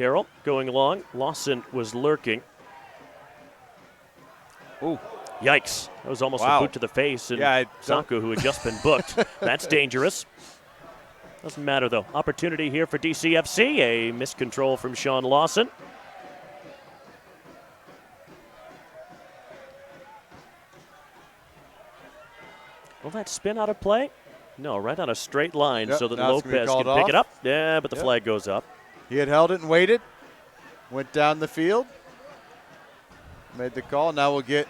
Carroll going long. Lawson was lurking. Ooh. Yikes. That was almost Wow. a boot to the face. And Yeah, Saku, who had just been booked. That's dangerous. Doesn't matter, though. Opportunity here for DCFC. A miscontrol from Sean Lawson. Will that spin out of play? No, right on a straight line Yep, so that now it's gonna be Lopez called can pick it off. up. Yeah, but the Yep. flag goes up. He had held it and waited. Went down the field. Made the call. Now we'll get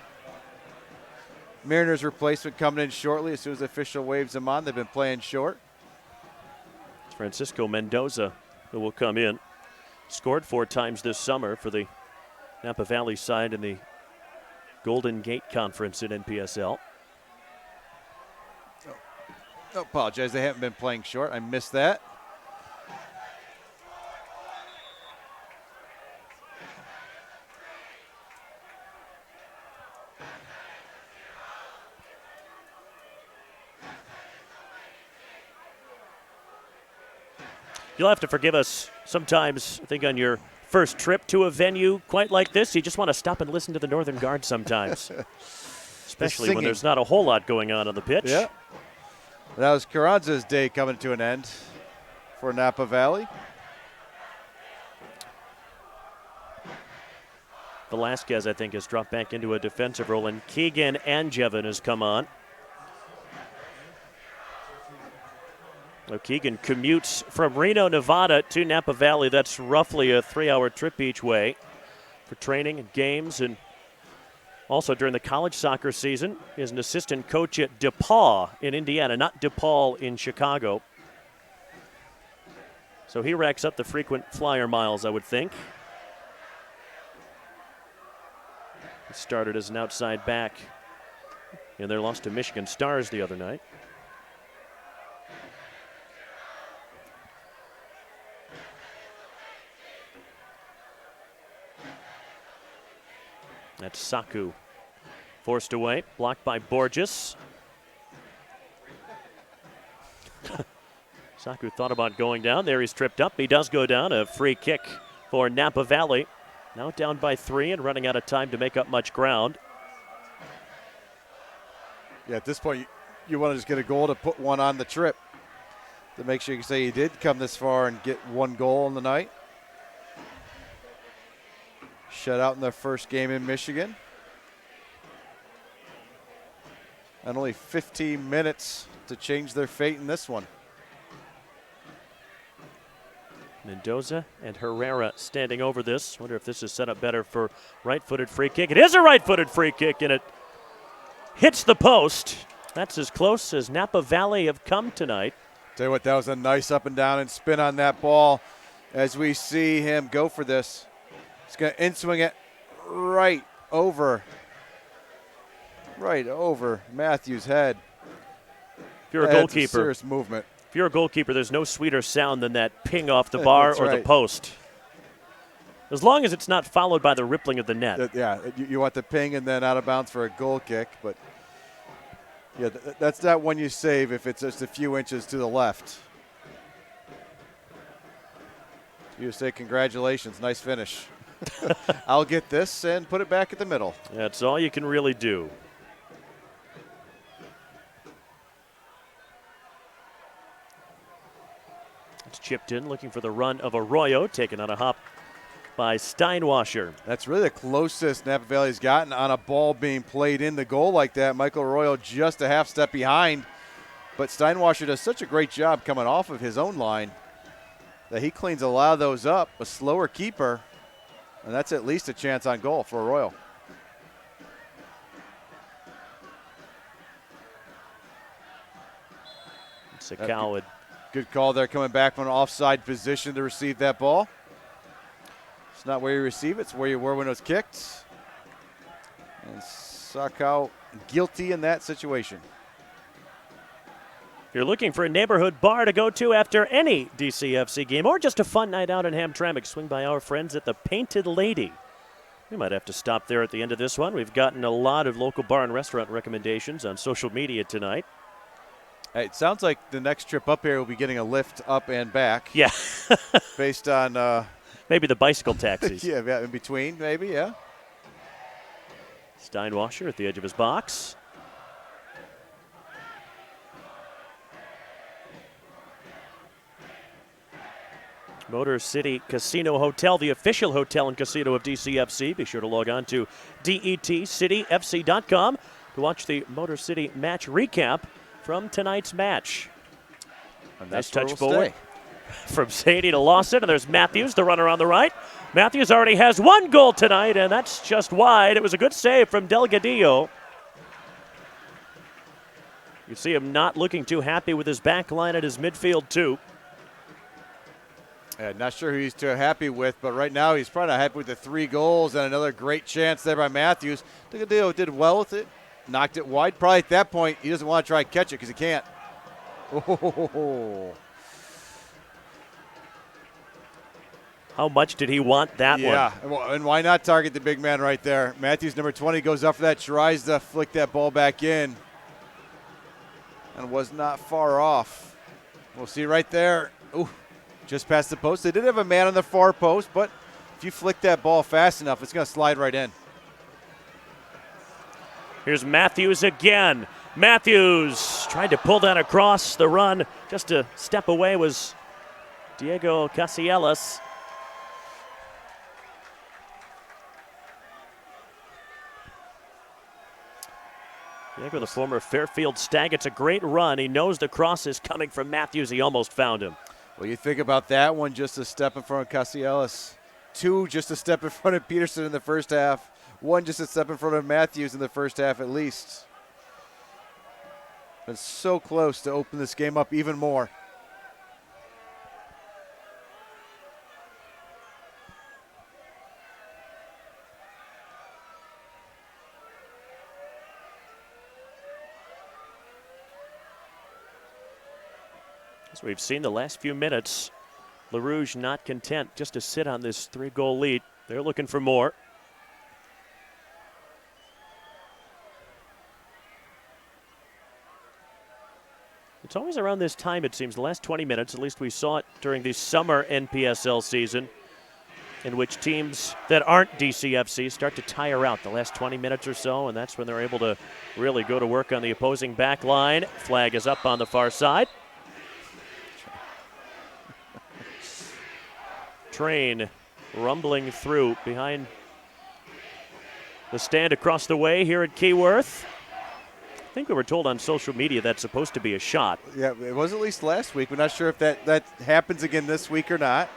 Mariners replacement coming in shortly as soon as the official waves them on. They've been playing short. It's Francisco Mendoza who will come in. Scored 4 times this summer for the Napa Valley side in the Golden Gate Conference in NPSL. I apologize. They haven't been playing short. I missed that. You'll have to forgive us sometimes, I think, on your first trip to a venue quite like this. You just want to stop and listen to the Northern Guard sometimes, especially when singing. there's not a whole lot going on the pitch. Yeah. That was Carranza's day coming to an end for Napa Valley. Velasquez, I think, has dropped back into a defensive role, and Keegan Angevin has come on. Well, Keegan commutes from Reno, Nevada to Napa Valley. That's roughly a 3-hour trip each way for training and games. And also during the college soccer season is an assistant coach at DePaul in Indiana, not DePaul in Chicago. So he racks up the frequent flyer miles, I would think. He started as an outside back in their loss to Michigan Stars the other night. That's Saku. Forced away, blocked by Borges. Saku thought about going down. There he's tripped up. He does go down. A free kick for Napa Valley. Now down by 3 and running out of time to make up much ground. Yeah, at this point, you want to just get a goal to put one on the trip to make sure you can say you did come this far and get 1 goal in the night. Shut out in their first game in Michigan. And only 15 minutes to change their fate in this one. Mendoza and Herrera standing over this. Wonder if this is set up better for right-footed free kick. It is a right-footed free kick, and it hits the post. That's as close as Napa Valley have come tonight. Tell you what, that was a nice up and down and spin on that ball as we see him go for this. He's going to in-swing it right over Matthews' head. If you're a That's goalkeeper, serious movement. if you're a goalkeeper, there's no sweeter sound than that ping off the bar That's or the right. post. As long as it's not followed by the rippling of the net. Yeah, you want the ping and then out of bounds for a goal kick, but yeah, that's not one you save if it's just a few inches to the left. You say congratulations, nice finish. I'll get this and put it back at the middle. That's all you can really do. It's chipped in, looking for the run of Arroyo, taken on a hop by Steinwasser. That's really the closest Napa Valley's gotten on a ball being played in the goal like that. Michael Arroyo just a half step behind, but Steinwasser does such a great job coming off of his own line that he cleans a lot of those up. A slower keeper, and that's at least a chance on goal for Arroyo. Sakau had Good call there, coming back from an offside position to receive that ball. It's not where you receive it, it's where you were when it was kicked. And Sakau guilty in that situation. If you're looking for a neighborhood bar to go to after any DCFC game or just a fun night out in Hamtramck, swing by our friends at the Painted Lady. We might have to stop there at the end of this one. We've gotten a lot of local bar and restaurant recommendations on social media tonight. Hey, it sounds like the next trip up here will be getting a lift up and back. Yeah. Based on Maybe the bicycle taxis. Yeah, in between, maybe, yeah. Steinwasser at the edge of his box. Motor City Casino Hotel, the official hotel and casino of DCFC. Be sure to log on to detcityfc.com to watch the Motor City match recap from tonight's match. Nice touch forward from Sadie to Lawson, and there's Matthews, the runner on the right. Matthews already has one goal tonight, and that's just wide. It was a good save from Delgadillo. You see him not looking too happy with his back line at his midfield, too. Yeah, not sure who he's too happy with, but right now he's probably not happy with the 3 goals and another great chance there by Matthews. Delgadillo did well with it, knocked it wide. Probably at that point, he doesn't want to try and catch it because he can't. Oh. How much did he want that one? Yeah, and why not target the big man right there? Matthews, number 20, goes up for that, tries to flick that ball back in, and was not far off. We'll see right there. Ooh, just past the post. They did have a man on the far post, but if you flick that ball fast enough, it's going to slide right in. Here's Matthews again. Matthews tried to pull that across the run. Just a step away was Diego Casillas. Diego, the former Fairfield Stag. It's a great run. He knows the cross is coming from Matthews. He almost found him. Well, you think about that one, just a step in front of Casillas. 2, just a step in front of Peterson in the first half. 1, just a step in front of Matthews in the first half at least. Been so close to open this game up even more. As we've seen the last few minutes, LaRouge not content just to sit on this 3-goal lead. They're looking for more. It's always around this time, it seems, the last 20 minutes, at least we saw it during the summer NPSL season, in which teams that aren't DCFC start to tire out the last 20 minutes or so, and that's when they're able to really go to work on the opposing back line. Flag is up on the far side. Train rumbling through behind the stand across the way here at Keyworth. I think we were told on social media that's supposed to be a shot. Yeah, it was at least last week. We're not sure if that happens again this week or not.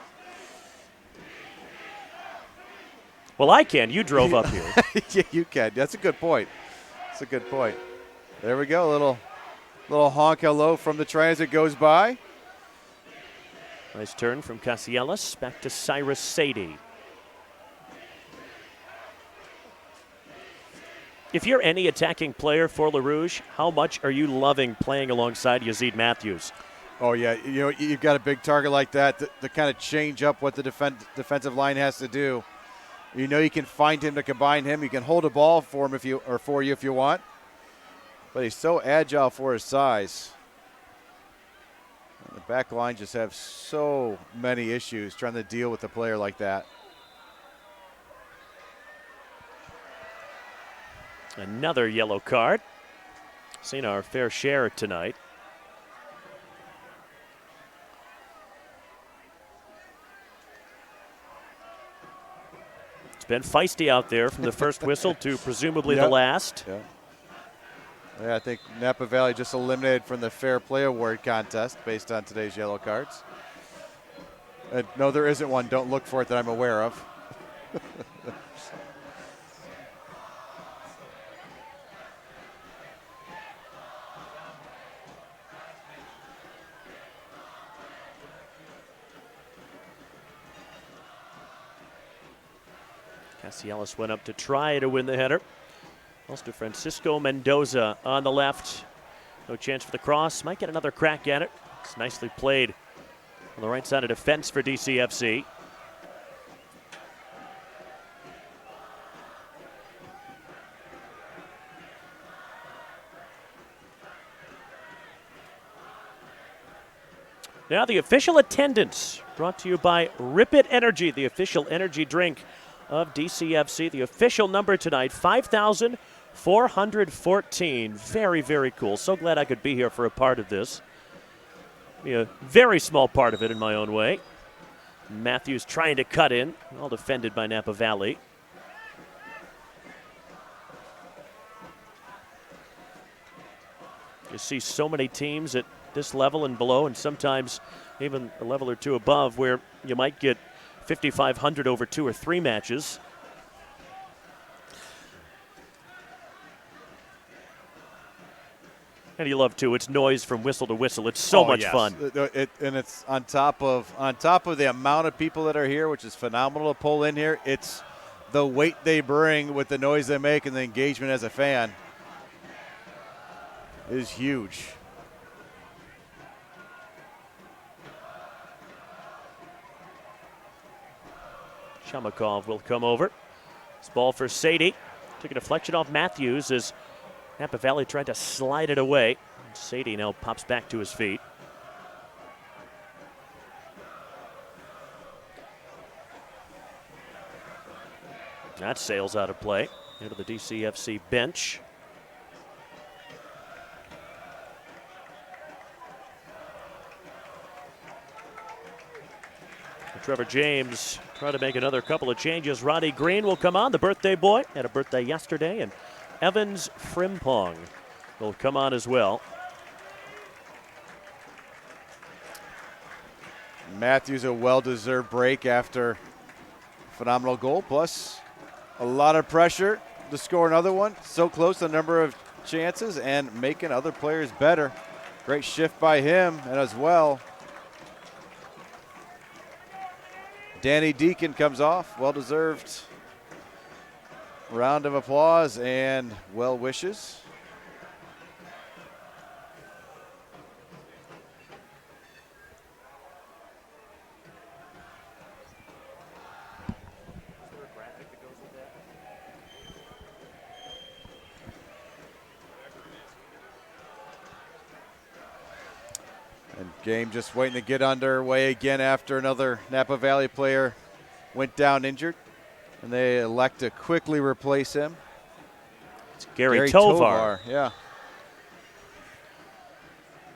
Well, I can. You drove up here. Yeah, you can. That's a good point. That's a good point. There we go. Little honk hello from the train as it goes by. Nice turn from Casillas. Back to Cyrus Sadie. If you're any attacking player for LaRouge, how much are you loving playing alongside Yazid Matthews? Oh, yeah. You know, you've got a big target like that to kind of change up what the defensive line has to do. You know you can find him to combine him. You can hold a ball for him for you if you want. But he's so agile for his size. And the back line just have so many issues trying to deal with a player like that. Another yellow card. Seen our fair share tonight. It's been feisty out there from the first whistle to presumably the last. Yeah. Yeah, I think Napa Valley just eliminated from the Fair Play Award contest based on today's yellow cards. No, there isn't one. Don't look for it that I'm aware of. Casillas went up to try to win the header. Also Francisco Mendoza on the left. No chance for the cross. Might get another crack at it. It's nicely played on the right side of defense for DCFC. Now the official attendance brought to you by Rip It Energy, the official energy drink of DCFC. The official number tonight, 5,414. Very, very cool. So glad I could be here for a part of this. Be a very small part of it in my own way. Matthews trying to cut in, all defended by Napa Valley. You see so many teams at this level and below, and sometimes even a level or two above, where you might get 5,500 over 2 or 3 matches. And you love too. It's noise from whistle to whistle. It's so much fun. And it's on top of the amount of people that are here, which is phenomenal to pull in here. It's the weight they bring with the noise they make and the engagement as a fan is huge. Shamakov will come over. This ball for Sadie. Took a deflection off Matthews as Napa Valley tried to slide it away. Sadie now pops back to his feet. That sails out of play into the DCFC bench. Trevor James trying to make another couple of changes. Ronnie Green will come on, the birthday boy. Had a birthday yesterday. And Evans Frimpong will come on as well. Matthews a well-deserved break after phenomenal goal, plus a lot of pressure to score another one. So close the number of chances and making other players better. Great shift by him and as well. Danny Deacon comes off. Well-deserved round of applause and well wishes. And game just waiting to get underway again after another Napa Valley player went down injured. And they elect to quickly replace him. It's Gary Tovar. Yeah.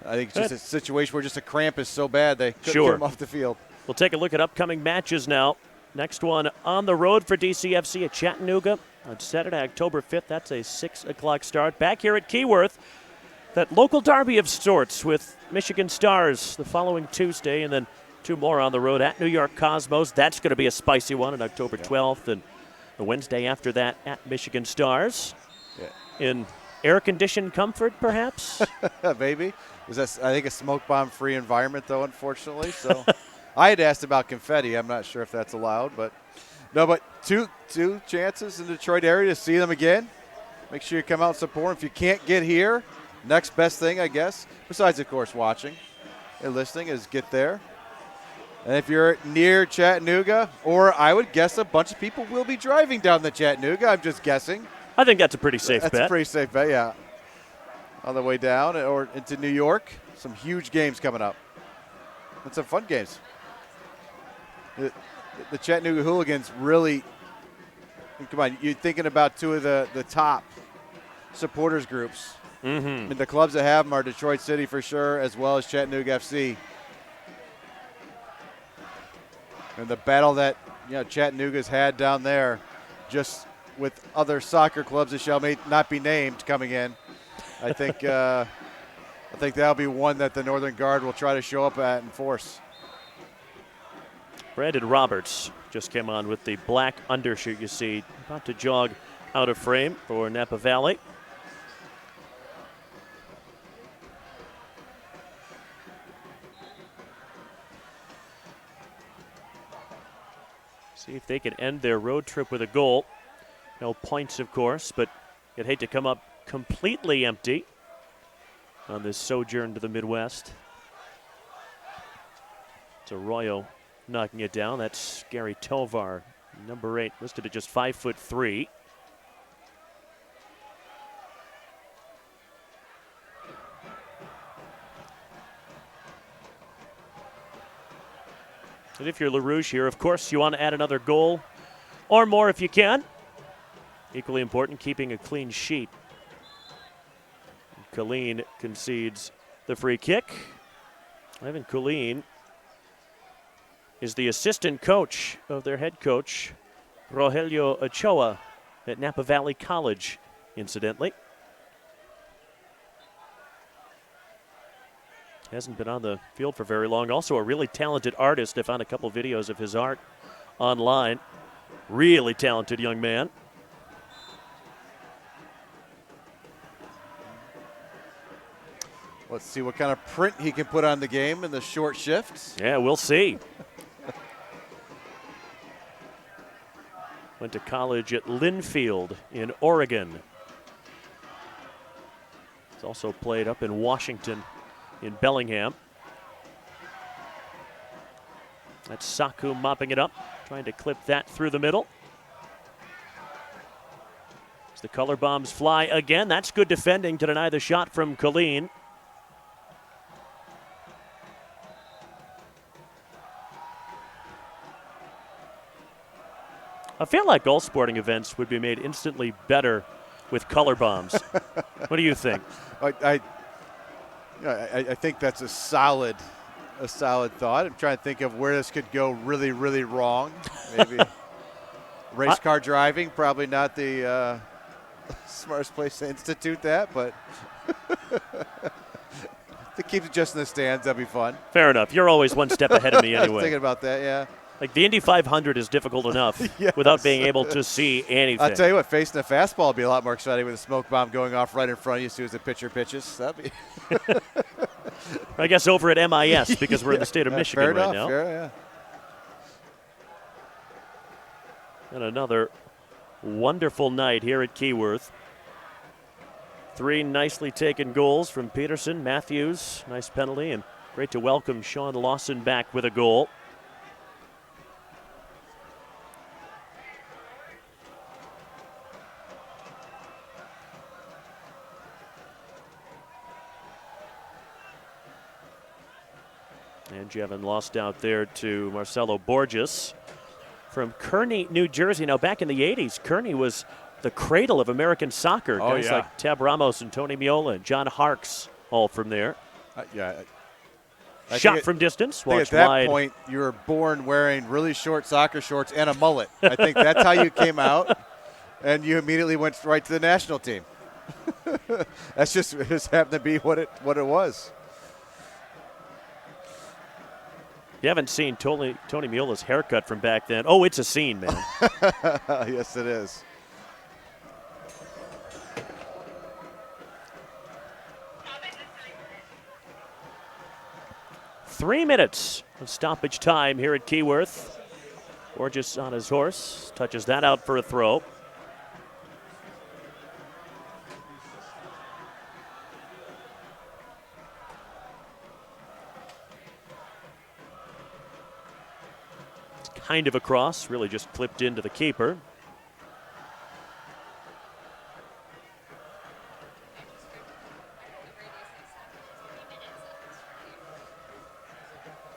I think it's just a situation where just a cramp is so bad they couldn't get him off the field. We'll take a look at upcoming matches now. Next one on the road for DCFC at Chattanooga on Saturday, October 5th. That's a 6 o'clock start. Back here at Keyworth, that local derby of sorts with Michigan Stars the following Tuesday, and then 2 more on the road at New York Cosmos. That's going to be a spicy one on October 12th, and the Wednesday after that at Michigan Stars. In air-conditioned comfort, perhaps? Maybe. I think a smoke bomb-free environment, though, unfortunately. So I had asked about confetti. I'm not sure if that's allowed, but no. But two chances in the Detroit area to see them again. Make sure you come out and support them. If you can't get here, next best thing, I guess, besides, of course, watching and listening, is get there. And if you're near Chattanooga, or I would guess a bunch of people will be driving down to Chattanooga. I'm just guessing. I think that's a pretty safe bet. That's a pretty safe bet, yeah. On the way down or into New York, some huge games coming up. And some fun games. The Chattanooga Hooligans really, come on, you're thinking about 2 of the top supporters groups. Mm-hmm. I mean, the clubs that have them are Detroit City for sure, as well as Chattanooga FC. And the battle that Chattanooga's had down there, just with other soccer clubs that shall not be named coming in, I think that'll be one that the Northern Guard will try to show up at and force. Brandon Roberts just came on with the black undershirt. You see, about to jog out of frame for Napa Valley. See if they can end their road trip with a goal. No points, of course, but you'd hate to come up completely empty on this sojourn to the Midwest. It's Arroyo knocking it down. That's Gary Tovar, number 8, listed at just 5'3". And if you're LaRouche here, of course, you want to add another goal or more if you can. Equally important, keeping a clean sheet. Colleen concedes the free kick. Ivan Colleen is the assistant coach of their head coach, Rogelio Ochoa, at Napa Valley College, incidentally. Hasn't been on the field for very long. Also a really talented artist. I found a couple videos of his art online. Really talented young man. Let's see what kind of print he can put on the game in the short shifts. Yeah, we'll see. Went to college at Linfield in Oregon. He's also played up in Washington, in Bellingham. That's Saku mopping it up, trying to clip that through the middle. As the color bombs fly again, that's good defending to deny the shot from Colleen. I feel like all sporting events would be made instantly better with color bombs. What do you think? I think that's a solid thought. I'm trying to think of where this could go really, really wrong. Maybe race car driving, probably not the smartest place to institute that, but to keep it just in the stands, that'd be fun. Fair enough. You're always one step ahead of me I was anyway. thinking about that, yeah. Like the Indy 500 is difficult enough Yes. without being able to see anything. I'll tell you what, facing a fastball would be a lot more exciting with a smoke bomb going off right in front of you as soon as the pitcher pitches. That'd be I guess over at MIS because we're in the state of Michigan fair right enough, now. Fair, yeah. And another wonderful night here at Keyworth. 3 nicely taken goals from Peterson, Matthews, nice penalty, and great to welcome Sean Lawson back with a goal. And Jevin lost out there to Marcelo Borges from Kearney, New Jersey. Now, back in the 80s, Kearney was the cradle of American soccer. Oh, Guys yeah. like Tab Ramos and Tony Miola and John Harkes, all from there. I Shot think from distance, I think watched at that wide. point, you were born wearing really short soccer shorts and a mullet. I think that's how you came out, and you immediately went right to the national team. That's just it just happened to be what it was. You haven't seen Tony Miola's haircut from back then. Oh, it's a scene, man. Yes, it is. Three minutes of stoppage time here at Keyworth. Borges on his horse, touches that out for a throw. It's kind of a cross, really just clipped into the keeper.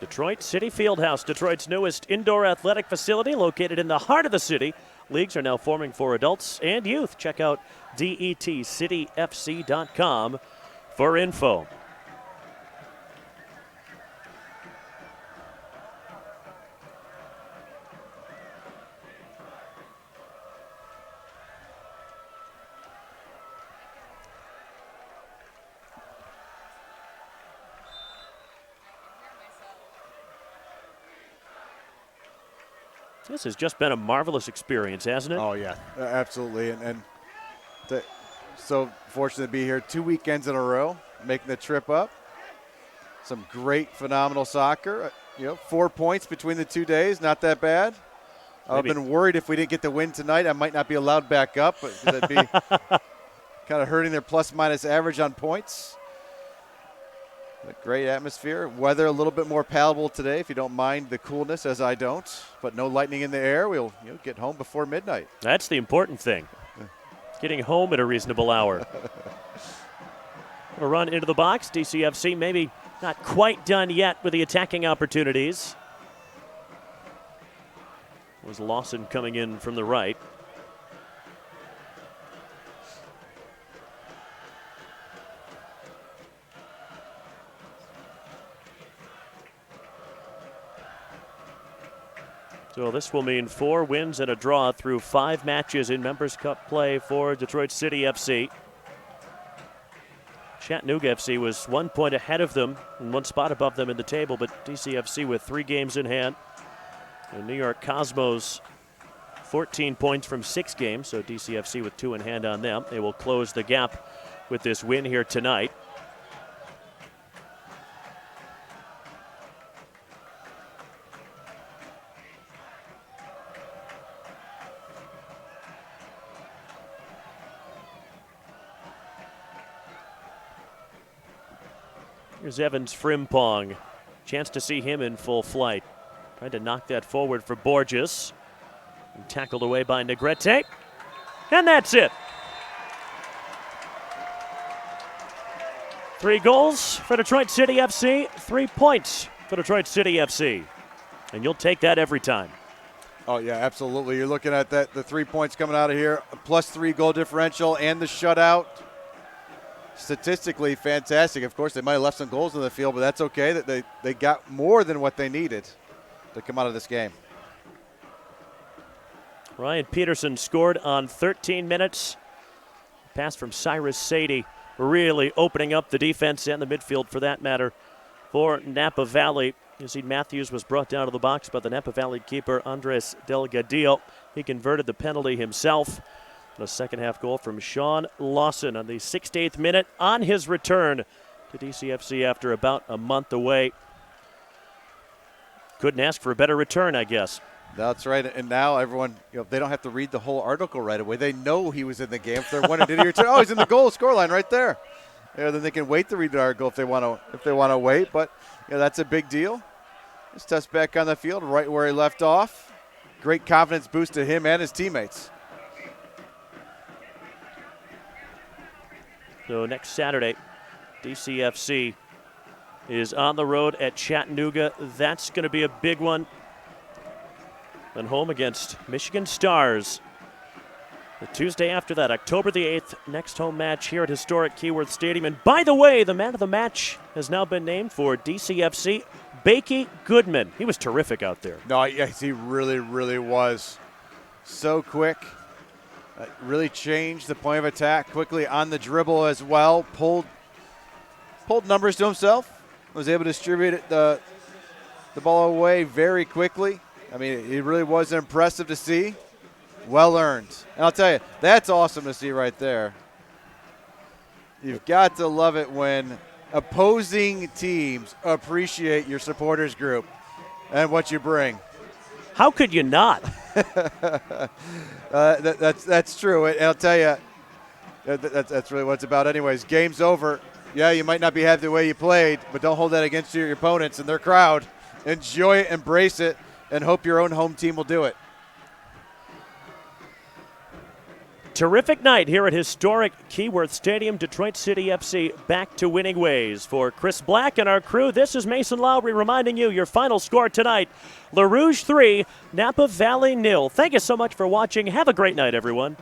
Detroit City Fieldhouse, Detroit's newest indoor athletic facility located in the heart of the city. Leagues are now forming for adults and youth. Check out detcityfc.com for info. This has just been a marvelous experience, hasn't it? Oh, yeah, absolutely. So fortunate to be here 2 weekends in a row, making the trip up. Some great, phenomenal soccer. 4 points between the 2 days, not that bad. I've been worried if we didn't get the win tonight, I might not be allowed back up, but that'd be kind of hurting their plus-minus average on points. A great atmosphere. Weather a little bit more palatable today, if you don't mind the coolness, as I don't. But no lightning in the air. We'll get home before midnight. That's the important thing. Getting home at a reasonable hour. A run into the box. DCFC maybe not quite done yet with the attacking opportunities. Was Lawson coming in from the right. So this will mean 4 wins and a draw through 5 matches in Members Cup play for Detroit City FC. Chattanooga FC was 1 point ahead of them and 1 spot above them in the table, but DCFC with 3 games in hand. And New York Cosmos 14 points from 6 games, so DCFC with 2 in hand on them. They will close the gap with this win here tonight. Here's Evans Frimpong. Chance to see him in full flight. Tried to knock that forward for Borges. And tackled away by Negrete. And that's it. 3 goals for Detroit City FC, 3 points for Detroit City FC. And you'll take that every time. Oh, yeah, absolutely. You're looking at that, the 3 points coming out of here, a +3 goal differential and the shutout. Statistically fantastic. Of course, they might have left some goals in the field, but that's okay. That they got more than what they needed to come out of this game. Ryan Peterson scored on 13 minutes. Pass from Cyrus Sadie, really opening up the defense and the midfield for that matter for Napa Valley. You see Matthews was brought down to the box by the Napa Valley keeper Andres Delgadillo. He converted the penalty himself. A second-half goal from Sean Lawson on the 68th minute on his return to DCFC after about a month away. Couldn't ask for a better return, I guess. That's right. And now everyone, they don't have to read the whole article right away. They know he was in the game. If they're wondering, did he return? Oh, he's in the goal scoreline right there. Then they can wait to read the article if they want to wait. But that's a big deal. He's touched back on the field right where he left off. Great confidence boost to him and his teammates. So next Saturday, DCFC is on the road at Chattanooga. That's going to be a big one. And home against Michigan Stars. The Tuesday after that, October the 8th, next home match here at historic Keyworth Stadium. And by the way, the man of the match has now been named for DCFC, Bakey Goodman. He was terrific out there. No, yes, he really, really was. So quick. Really changed the point of attack quickly on the dribble as well. Pulled numbers to himself. Was able to distribute the ball away very quickly. I mean, it really was impressive to see. Well earned. And I'll tell you, that's awesome to see right there. You've got to love it when opposing teams appreciate your supporters group and what you bring. How could you not? That's true. And I'll tell you, that's really what it's about anyways. Game's over. Yeah, you might not be happy the way you played, but don't hold that against your opponents and their crowd. Enjoy it, embrace it, and hope your own home team will do it. Terrific night here at historic Keyworth Stadium. Detroit City FC back to winning ways. For Chris Black and our crew, this is Mason Lowry reminding you your final score tonight. LaRouge 3, Napa Valley 0. Thank you so much for watching. Have a great night, everyone.